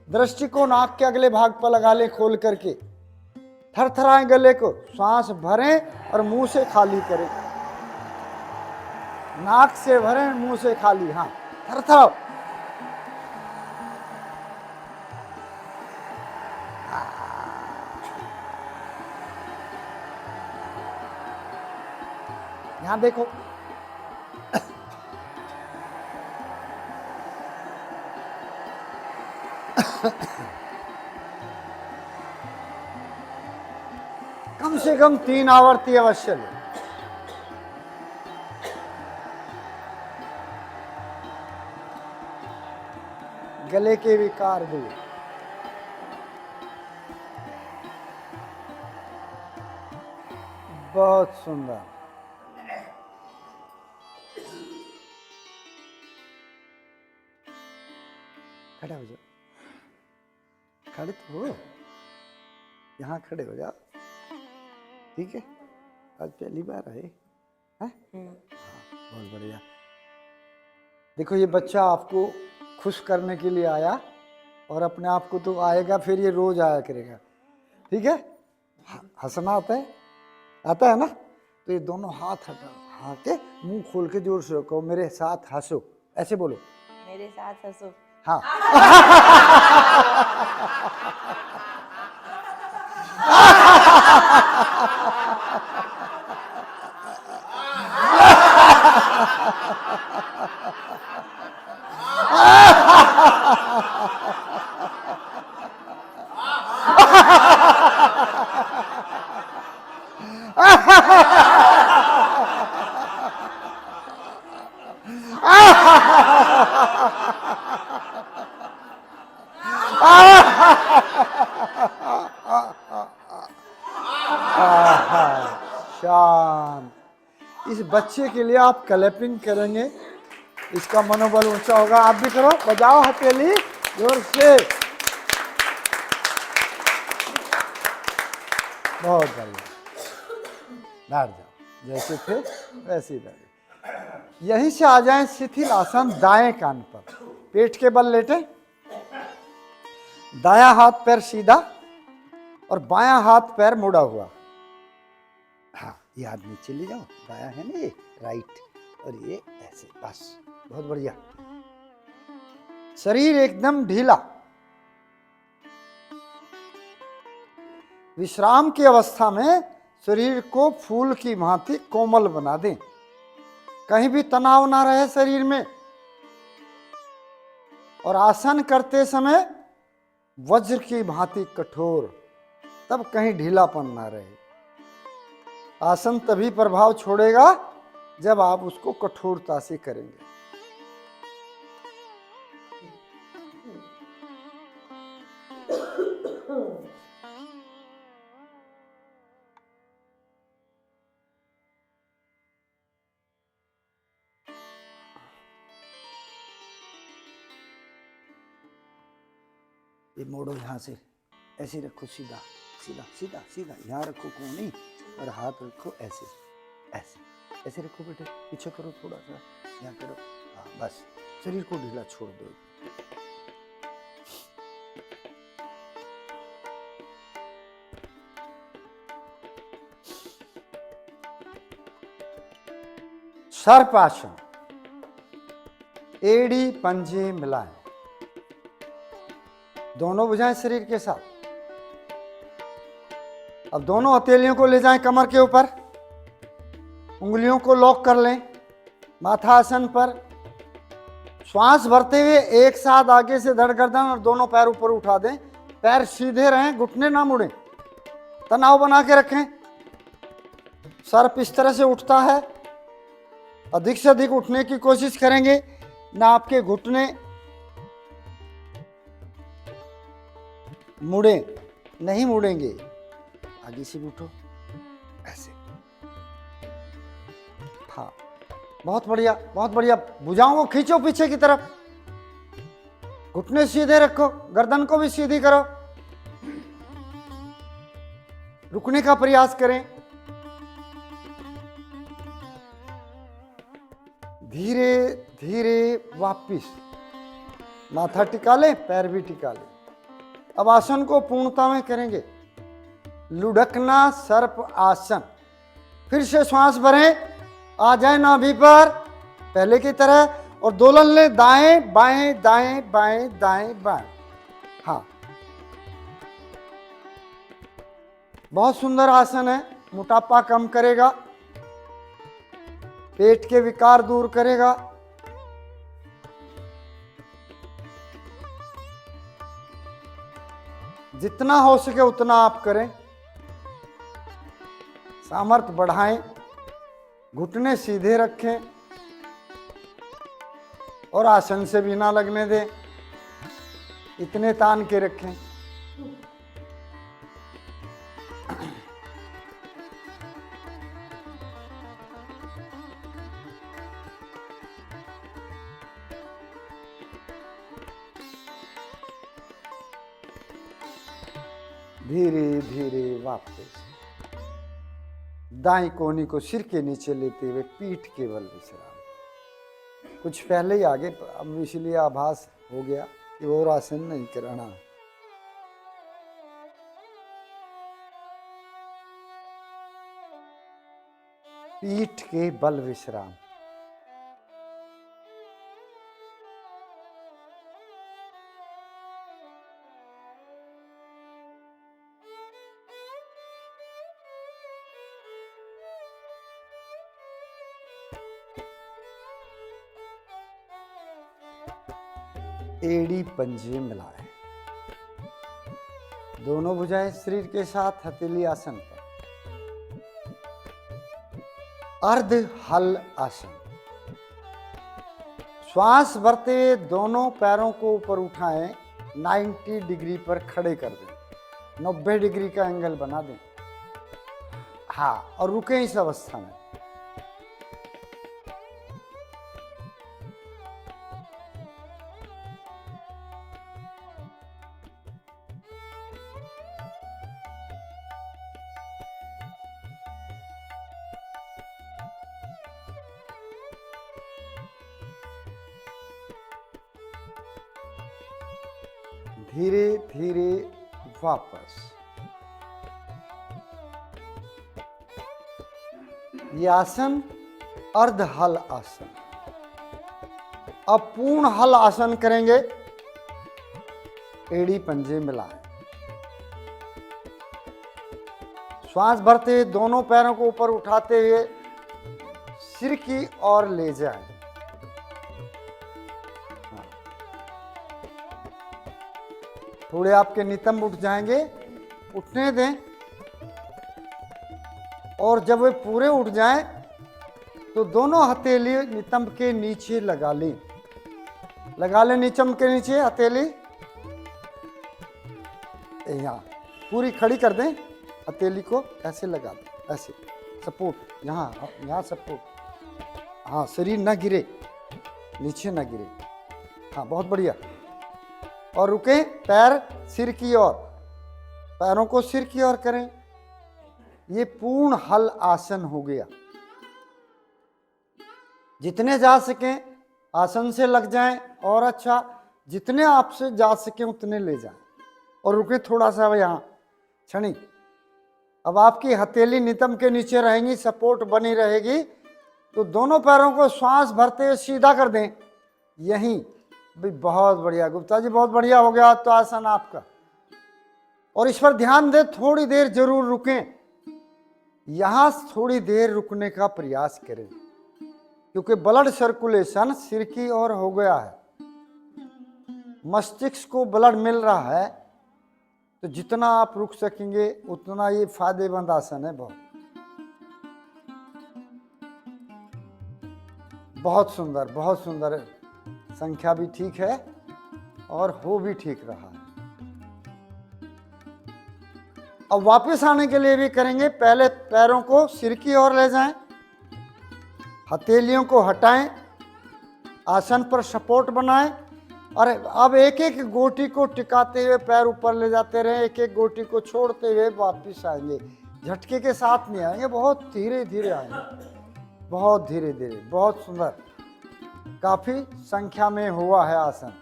दृष्टि को नाक के अगले भाग पर लगा लें खोल करके, थरथराएं गले को, सांस भरें और मुंह से खाली करें, नाक से भरें मुंह से खाली, हाँ थरथराओ। यहां देखो, कम से कम 3 आवर्ती अवश्य लो। गले के विकार दूर। बहुत सुंदर। खड़े हो जाओ, खड़े तो हो, यहाँ खड़े हो जाओ, ठीक है। आज पहली बार आए हैं? बहुत बढ़िया। देखो ये बच्चा आपको खुश करने के लिए आया, और अपने आप को तो आएगा, फिर ये रोज आया करेगा, ठीक है। हंसना आता है, आता है ना? तो ये दोनों हाथ हटा, हाँ के मुंह खोल के जोर से रखो, मेरे साथ हंसो, ऐसे बोलो, मेरे साथ हंसो। हाँ। शांत। इस बच्चे के लिए आप क्लैपिंग करेंगे, इसका मनोबल ऊंचा होगा। आप भी करो, बजाओ हथेली जोर से। बहुत बढ़िया, बैठ जाओ, जैसे थे वैसे ही बैठ। यहीं से आ जाएं शिथिल आसन, दाएं कान पर, पेट के बल लेटे, दायां हाथ पैर सीधा और बायां हाथ पैर मुड़ा हुआ। हाँ, ये हाथ नीचे ले जाओ, दायां है ना ये, राइट, और ये ऐसे, बस बहुत बढ़िया। शरीर एकदम ढीला। विश्राम की अवस्था में शरीर को फूल की भांति कोमल बना दें, कहीं भी तनाव ना रहे शरीर में, और आसन करते समय वज्र की भांति कठोर, तब कहीं ढीलापन ना रहे। आसन तभी प्रभाव छोड़ेगा जब आप उसको कठोरता से करेंगे। ये मोड़ो, यहाँ से ऐसे रखो, सीधा सीधा सीधा सीधा, यहाँ रखो कोनी, और हाथ रखो ऐसे ऐसे ऐसे रखो बेटे, पीछे करो थोड़ा सा, यहाँ करो, हाँ बस, शरीर को ढीला छोड़ दो। सर्पासन, एड़ी पंजे मिलाएं, दोनों भुजाएं शरीर के साथ। अब दोनों हथेलियों को ले जाएं कमर के ऊपर, उंगलियों को लॉक कर लें माथासन पर। श्वास भरते हुए एक साथ आगे से धड़ गर्दन और दोनों पैर ऊपर उठा दें, पैर सीधे रहें, घुटने ना मुड़ें, तनाव बना के रखें। सर इस तरह से उठता है, अधिक से अधिक उठने की कोशिश करेंगे, ना आपके घुटने मुड़े, नहीं मुड़ेंगे, आगे से भी उठो ऐसे। हाँ, बहुत बढ़िया बहुत बढ़िया। भुजाओं को खींचो पीछे की तरफ, घुटने सीधे रखो, गर्दन को भी सीधी करो, रुकने का प्रयास करें। धीरे धीरे वापिस, माथा टिका ले, पैर भी टिका ले। अब आसन को पूर्णता में करेंगे। लुढ़कना सर्प आसन। फिर से श्वास भरें, आ जाए नाभि पर पहले की तरह और दोलन ले, दाएं बाएं दाएं बाएं दाएं बाएं। हाँ, बहुत सुंदर आसन है, मोटापा कम करेगा, पेट के विकार दूर करेगा। जितना हो सके उतना आप करें, सामर्थ्य बढ़ाएं, घुटने सीधे रखें और आसन से भी ना लगने दें, इतने तान के रखें। धीरे धीरे वापस दाएं कोहनी को सिर के नीचे लेते हुए पीठ के बल विश्राम। कुछ पहले ही आगे, अब इसलिए आभास हो गया कि और आसन नहीं कराना। पीठ के बल विश्राम। एड़ी पंजे मिलाएं, दोनों भुजाएं शरीर के साथ हथेली आसन पर। अर्ध हल आसन। श्वास भरते हुए दोनों पैरों को ऊपर उठाएं, 90 डिग्री पर खड़े कर दें, 90 डिग्री का एंगल बना दें। हाँ, और रुके इस अवस्था में। धीरे धीरे वापस। ये आसन अर्ध हल आसन। अब पूर्ण हल आसन करेंगे। एड़ी पंजे मिलाएं, श्वास भरते हुए दोनों पैरों को ऊपर उठाते हुए सिर की ओर ले जाएं। थोड़े आपके नितंब उठ जाएंगे, उठने दें, और जब वे पूरे उठ जाएं तो दोनों हथेली नितंब के नीचे लगा लें। लगा लें नितंब के नीचे हथेली, यहाँ पूरी खड़ी कर दें, हथेली को ऐसे लगा दें, ऐसे सपोर्ट, यहाँ सपोर्ट। हाँ, शरीर ना गिरे, नीचे ना गिरे। हाँ, बहुत बढ़िया। और रुके, पैर सिर की ओर, पैरों को सिर की ओर करें। ये पूर्ण हल आसन हो गया। जितने जा सकें आसन से लग जाएं, और अच्छा, जितने आपसे जा सकें उतने ले जाएं। और रुके थोड़ा सा यहाँ क्षणिक। अब आपकी हथेली नितंब के नीचे रहेंगी, सपोर्ट बनी रहेगी, तो दोनों पैरों को श्वास भरते हुए सीधा कर दें यहीं। भाई बहुत बढ़िया गुप्ता जी, बहुत बढ़िया हो गया तो आसन आपका। और इस पर ध्यान दें, थोड़ी देर जरूर रुकें, यहां थोड़ी देर रुकने का प्रयास करें, क्योंकि ब्लड सर्कुलेशन सिर की ओर हो गया है, मस्तिष्क को ब्लड मिल रहा है, तो जितना आप रुक सकेंगे उतना ये फायदेमंद आसन है। बहुत सुंदर, बहुत सुंदर। संख्या भी ठीक है और हो भी ठीक रहा है। अब वापस आने के लिए भी करेंगे। पहले पैरों को सिर की ओर ले जाएं, हथेलियों को हटाएं, आसन पर सपोर्ट बनाएं, और अब एक एक गोटी को टिकाते हुए पैर ऊपर ले जाते रहें। एक एक गोटी को छोड़ते हुए वापस आएंगे, झटके के साथ नहीं आएंगे, बहुत धीरे धीरे आएंगे, बहुत धीरे धीरे। बहुत सुंदर। काफी संख्या में हुआ है आसन।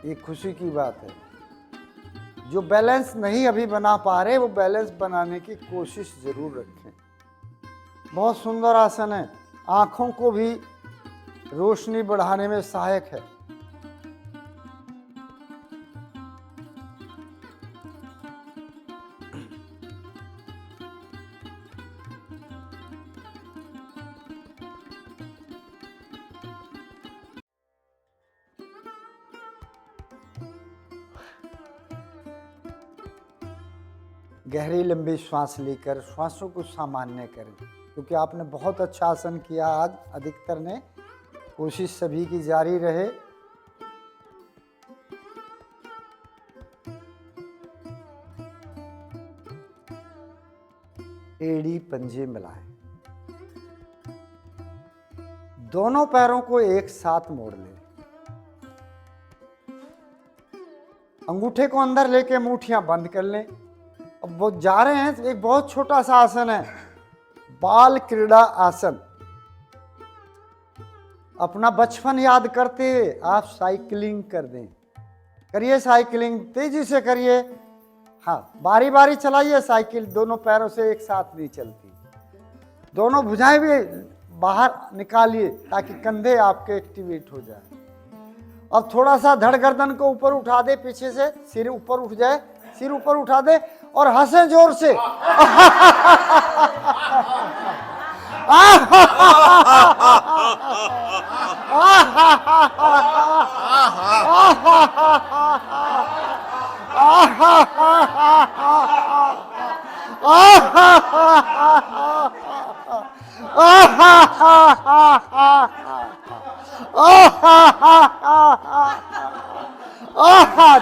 ये खुशी की बात है। जो बैलेंस नहीं अभी बना पा रहे, वो बैलेंस बनाने की कोशिश जरूर रखें। बहुत सुंदर आसन है, आंखों को भी रोशनी बढ़ाने में सहायक है। गहरी लंबी श्वास लेकर श्वासों को सामान्य करें, क्योंकि आपने बहुत अच्छा आसन किया आज, अधिकतर ने। कोशिश सभी की जारी रहे। एड़ी पंजे मिलाएं, दोनों पैरों को एक साथ मोड़ लें, अंगूठे को अंदर लेके मुट्ठियां बंद कर लें। अब वो जा रहे हैं, एक बहुत छोटा सा आसन है, बाल क्रीड़ा आसन। अपना बचपन याद करते हुए आप साइकिलिंग कर दें। करिए साइकिलिंग, तेजी से करिए। हाँ, बारी बारी चलाइए साइकिल, दोनों पैरों से एक साथ नहीं चलती। दोनों भुजाएं भी बाहर निकालिए ताकि कंधे आपके एक्टिवेट हो जाए। अब थोड़ा सा धड़ गर्दन को ऊपर उठा दे, पीछे से सिर ऊपर उठ जाए, सिर ऊपर उठा दे और हंसे जोर से।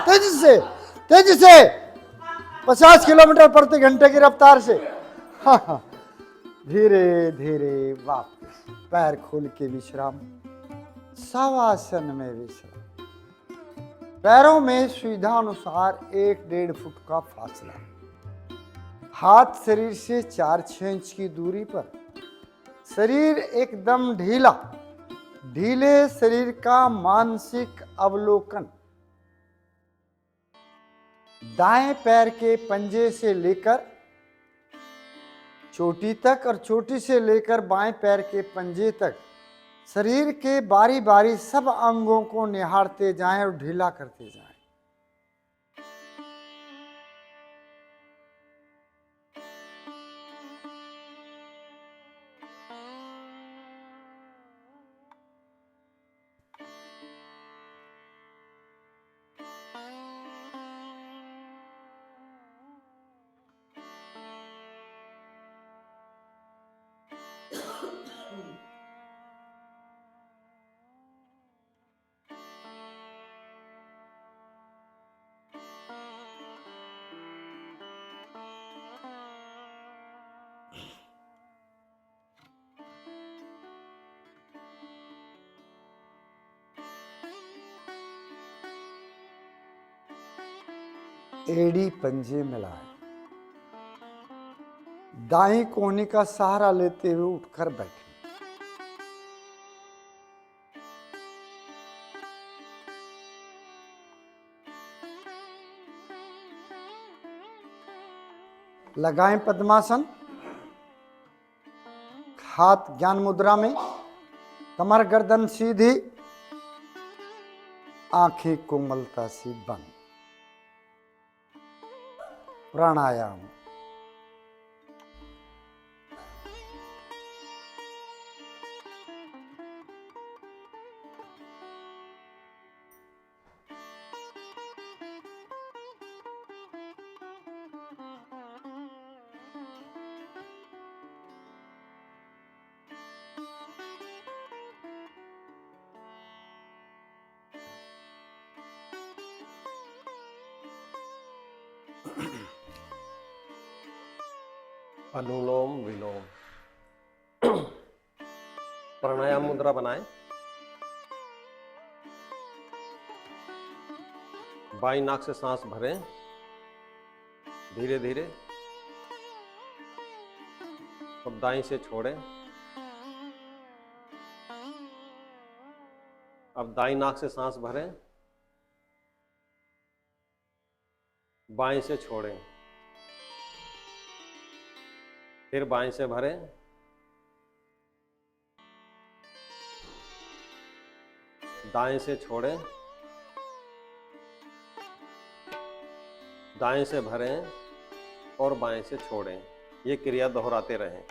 तेजी से, तेजी से, 50 किलोमीटर प्रति घंटे की रफ्तार से। धीरे धीरे वापस पैर खोल के विश्राम, शवासन में विश्राम। पैरों में सुविधा अनुसार 1-1.5 फुट का फासला, हाथ शरीर से 4-6 इंच की दूरी पर। शरीर एकदम ढीला, ढीले शरीर का मानसिक अवलोकन। दाएं पैर के पंजे से लेकर चोटी तक और चोटी से लेकर बाएं पैर के पंजे तक शरीर के बारी बारी सब अंगों को निहारते जाएं और ढीला करते जाएं। एड़ी पंजे मिलाएं, दाईं कोहनी का सहारा लेते हुए उठकर बैठे। लगाएं पद्मासन, हाथ ज्ञान मुद्रा में, कमर गर्दन सीधी, आंखें कोमलता से बंद। प्राणायाम। अनुलोम विलोम। प्राणायाम मुद्रा बनाएं। बाईं नाक से सांस भरें धीरे धीरे और दाईं से छोड़ें। अब दाई नाक से सांस भरें, बाएं से छोड़ें, फिर बाएं से भरें, दाएं से छोड़ें, दाएं से भरें और बाएं से छोड़ें। ये क्रिया दोहराते रहें।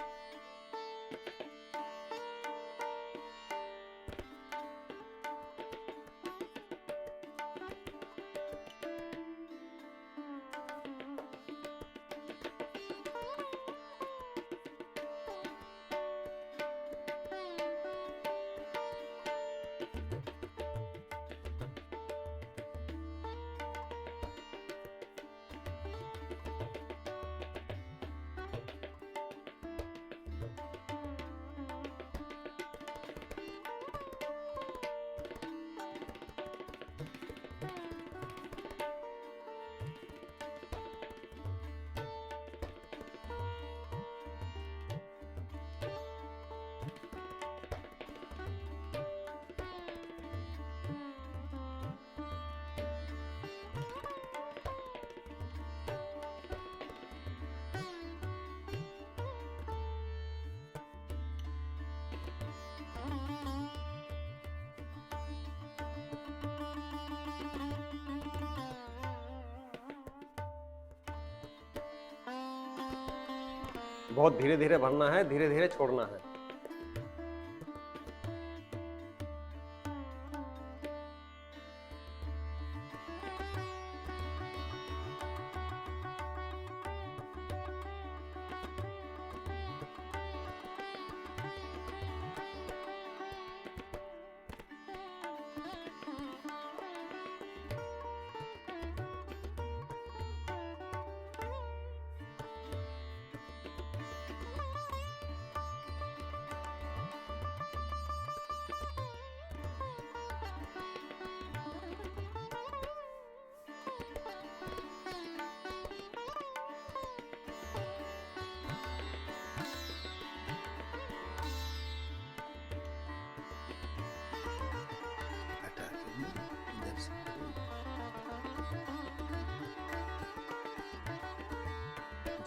बहुत धीरे धीरे भरना है, धीरे धीरे छोड़ना है।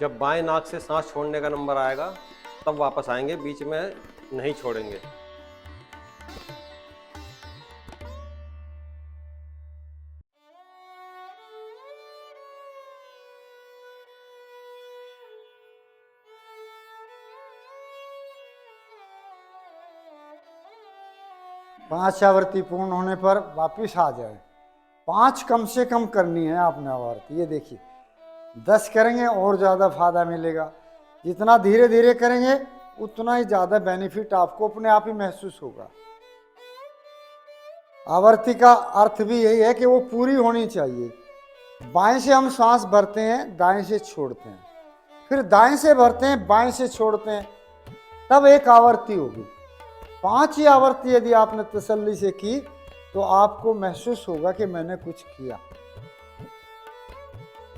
जब बाएं नाक से सांस छोड़ने का नंबर आएगा तब वापस आएंगे, बीच में नहीं छोड़ेंगे। पांच आवृत्ति पूर्ण होने पर वापिस आ जाए। 5 कम से कम करनी है आपने आवृत्ति। ये देखिए 10 करेंगे और ज़्यादा फायदा मिलेगा। जितना धीरे धीरे करेंगे उतना ही ज़्यादा बेनिफिट आपको अपने आप ही महसूस होगा। आवृत्ति का अर्थ भी यही है कि वो पूरी होनी चाहिए। बाएं से हम सांस भरते हैं, दाएं से छोड़ते हैं, फिर दाएं से भरते हैं, बाएं से छोड़ते हैं, तब एक आवृत्ति होगी। 5 ही आवृत्ति यदि आपने तसल्ली से की तो आपको महसूस होगा कि मैंने कुछ किया।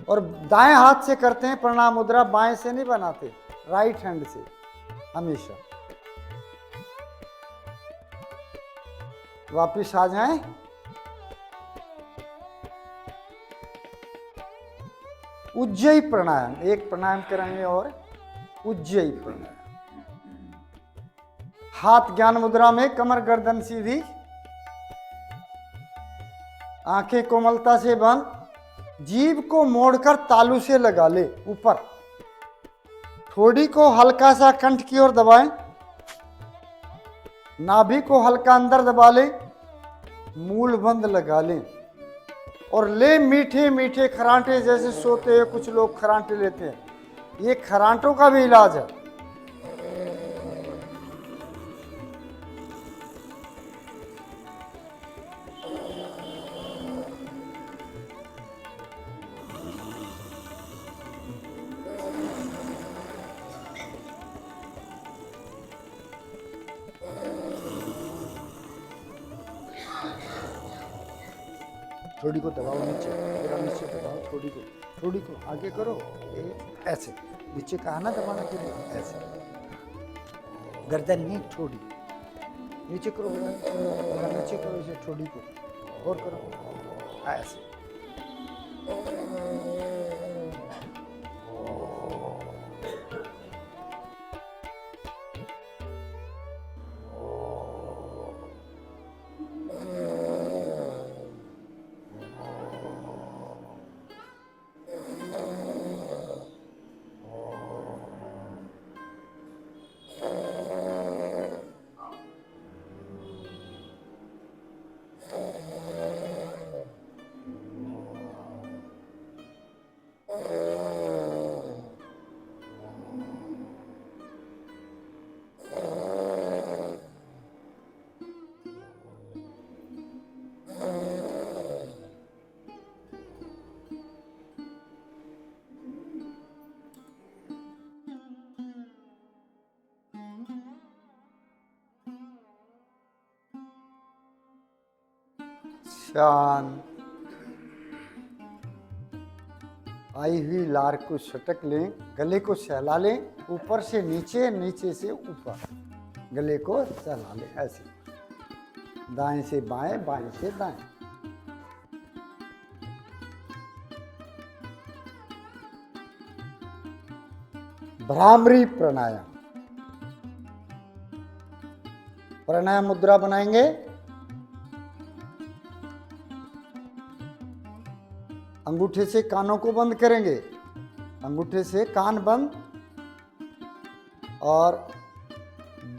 और दाएं हाथ से करते हैं प्रणाम मुद्रा, बाएं से नहीं बनाते, राइट हैंड से हमेशा। वापिस आ जाएं। उज्जयी प्राणायाम, एक प्राणायाम करेंगे और उज्जयी प्राणायाम। हाथ ज्ञान मुद्रा में, कमर गर्दन सीधी, आंखें कोमलता से बंद, जीभ को मोड़कर तालू से लगा ले ऊपर, ठोड़ी को हल्का सा कंठ की ओर दबाएं, नाभि को हल्का अंदर दबा ले, मूल बंद लगा लें और ले मीठे मीठे खरांटे। जैसे सोते हुए कुछ लोग खरांटे लेते हैं, ये खरांटों का भी इलाज है। थोड़ी को दबाओ नीचे, पूरा नीचे दबाओ, थोड़ी को आगे करो, ऐसे नीचे कहा ना दबाने के लिए, ऐसे गर्दन नहीं, थोड़ी नीचे करो बेटा, नीचे करो इसे ठोड़ी को, और करो ऐसे। शांत। आई हुई लार को सटक लें, गले को सहला लें, ऊपर से नीचे, नीचे से ऊपर, गले को सहला लें ऐसे, दाएं से बाएं, बाएं से दाएं। भ्रामरी प्राणायाम। प्राणायाम मुद्रा बनाएंगे। अंगूठे से कानों को बंद करेंगे, अंगूठे से कान बंद, और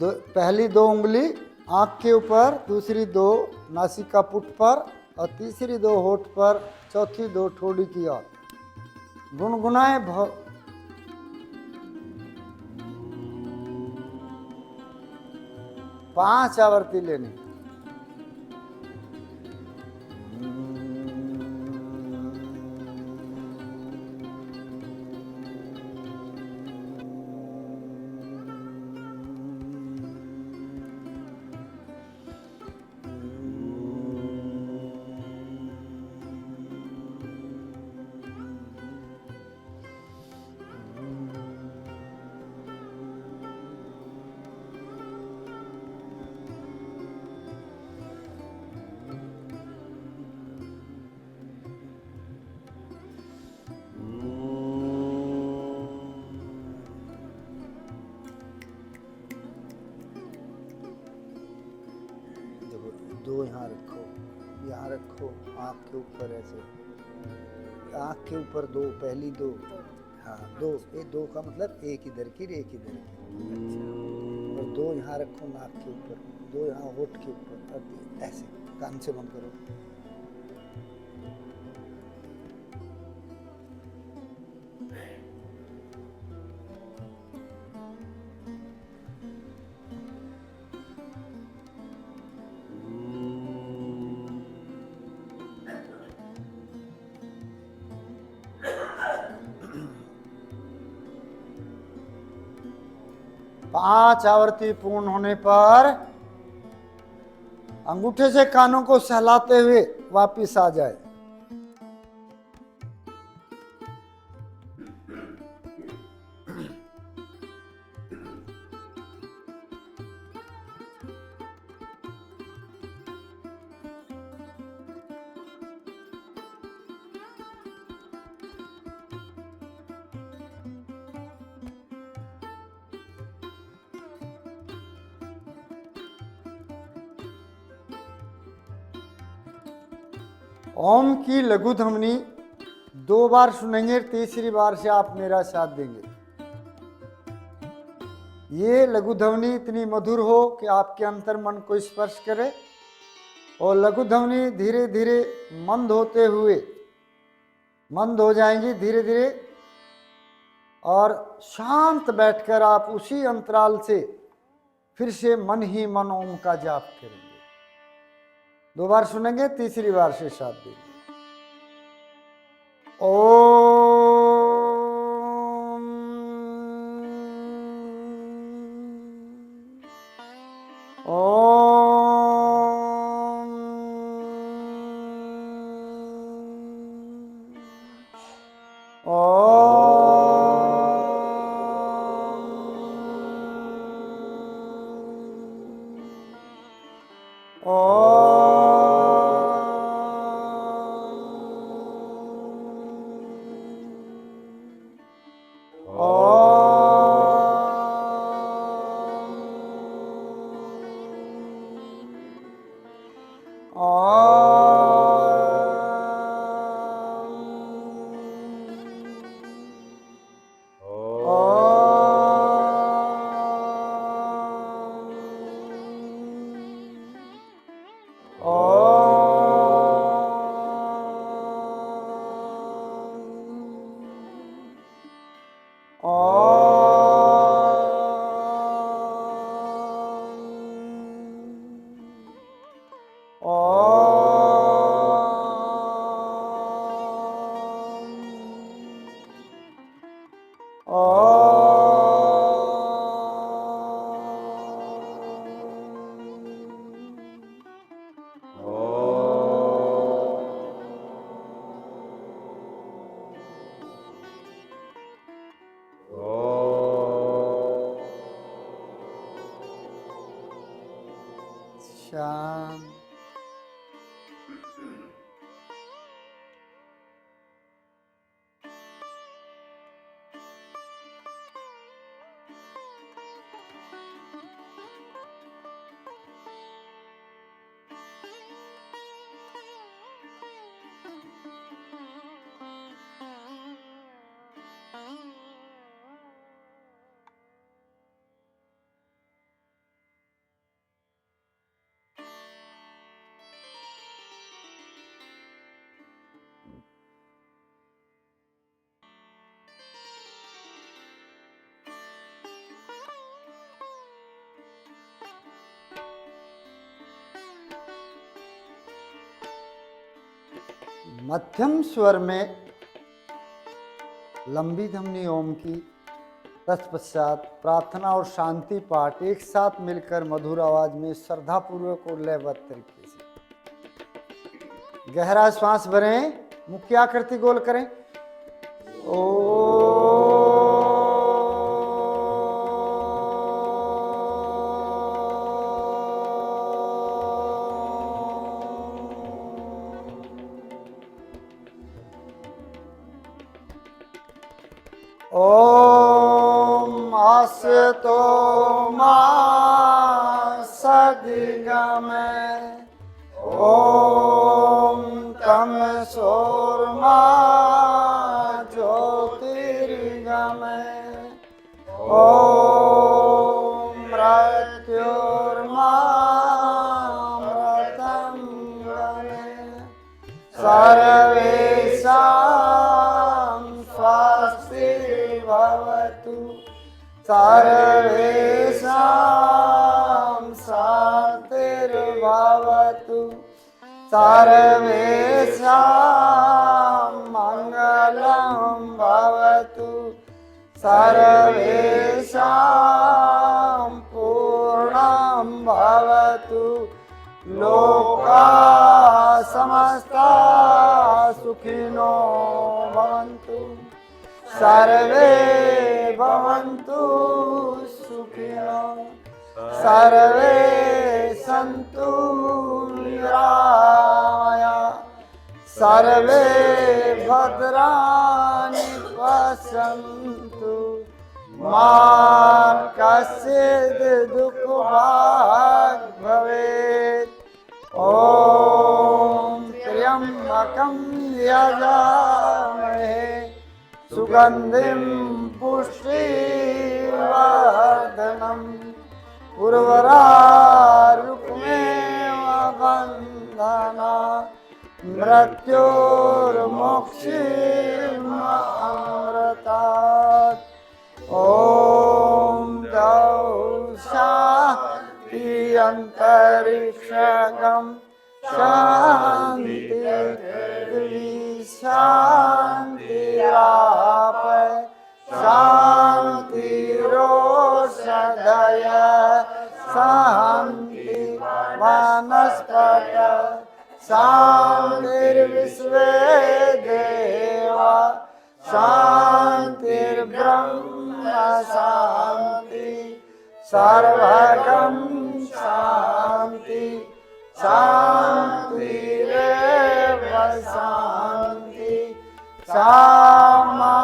पहली 2 उंगली आंख के ऊपर, दूसरी 2 नासिका पुट पर, और तीसरी 2 होठ पर, चौथी 2 ठोड़ी की ओर। गुनगुनाए 5 आवृत्ति लेनी। दो यहाँ रखो, यहाँ रखो, आँख के ऊपर ऐसे, आँख के ऊपर 2, पहली 2, हाँ 2, ये 2 का मतलब एक इधर की, एक इधर की, और 2 यहाँ रखो नाक के ऊपर, 2 यहाँ होठ के ऊपर, और ऐसे कान से बंद करो। पांच आवृत्ति पूर्ण होने पर अंगूठे से कानों को सहलाते हुए वापिस आ जाए। ओम की लघु ध्वनि 2 बार सुनेंगे, तीसरी बार से आप मेरा साथ देंगे। ये लघु ध्वनि इतनी मधुर हो कि आपके अंतर मन को स्पर्श करे, और लघु ध्वनि धीरे धीरे मंद होते हुए मंद हो जाएंगी धीरे धीरे, और शांत बैठकर आप उसी अंतराल से फिर से मन ही मन ओम का जाप करेंगे। 2 बार सुनेंगे, तीसरी बार से साथ देंगे। शांत। मध्यम स्वर में लंबी ध्वनि ओम की तत्पश्चात प्रार्थना और शांति पाठ एक साथ मिलकर मधुर आवाज में श्रद्धापूर्वक और लयबद्ध तरीके से। गहरा श्वास भरें, मुख की आकृति गोल करें। ओम आसतो मा सदिगमय ओम तमसोर्मा ज्योतिर्गमय ओम मृत्युर्मामृतं गमय सर्वेषां स्वस्तिर्भवतु सर्वेषां शान्तिर्भवतु सर्वेषां मङ्गलं भवतु सर्वेषां पूर्णं भवतु लोकाः समस्ताः सुखिनो भवन्तु सर्वे भवन्तु सुखिनो सर्वे सन्तु निरामयाः सर्वे भद्राणि पश्यन्तु मा कश्चित् दुःखभाग् भवेत् ॐ त्र्यम्बकं यजामहे सुगन्धिं पुष्टिवर्धनम् उर्वरारुक्मेव बन्धना मृत्योर्मोक्षीयमामृतात् ॐ द्यौः शान्ति अन्तरिक्षगं शान्ति पृथिवी शान्तिराप शान्तिरोषधय शान्ति वनस्पत शान्तिर्विश्वे देवा शान्तिर्ब्रह्म शान्ति सर्वगं शान्ति शांति रेव शांति, सामा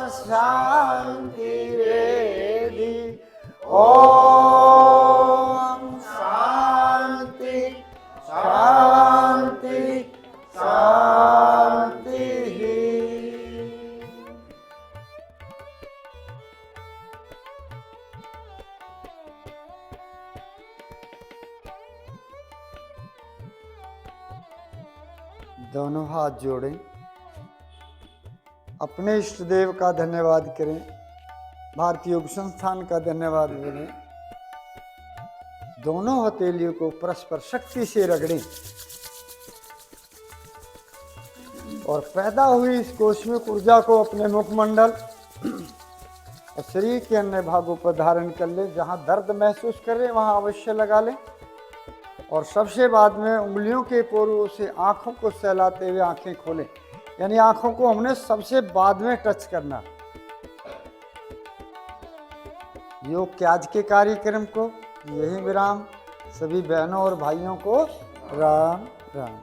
शांति रेधि, ओम शांति शांति शांति। दोनों हाथ जोड़ें, अपने इष्ट देव का धन्यवाद करें, भारतीय योग संस्थान का धन्यवाद करें। दोनों हथेलियों को परस्पर शक्ति से रगड़ें और पैदा हुई इस कॉस्मिक ऊर्जा को अपने मुखमंडल और शरीर के अन्य भागों पर धारण कर ले। जहां दर्द महसूस कर रहे वहां अवश्य लगा लें और सबसे बाद में उंगलियों के पोरों से आंखों को सहलाते हुए आंखें खोलें। यानी आंखों को हमने सबसे बाद में टच करना। योग के आज के कार्यक्रम को यही विराम। सभी बहनों और भाइयों को राम राम।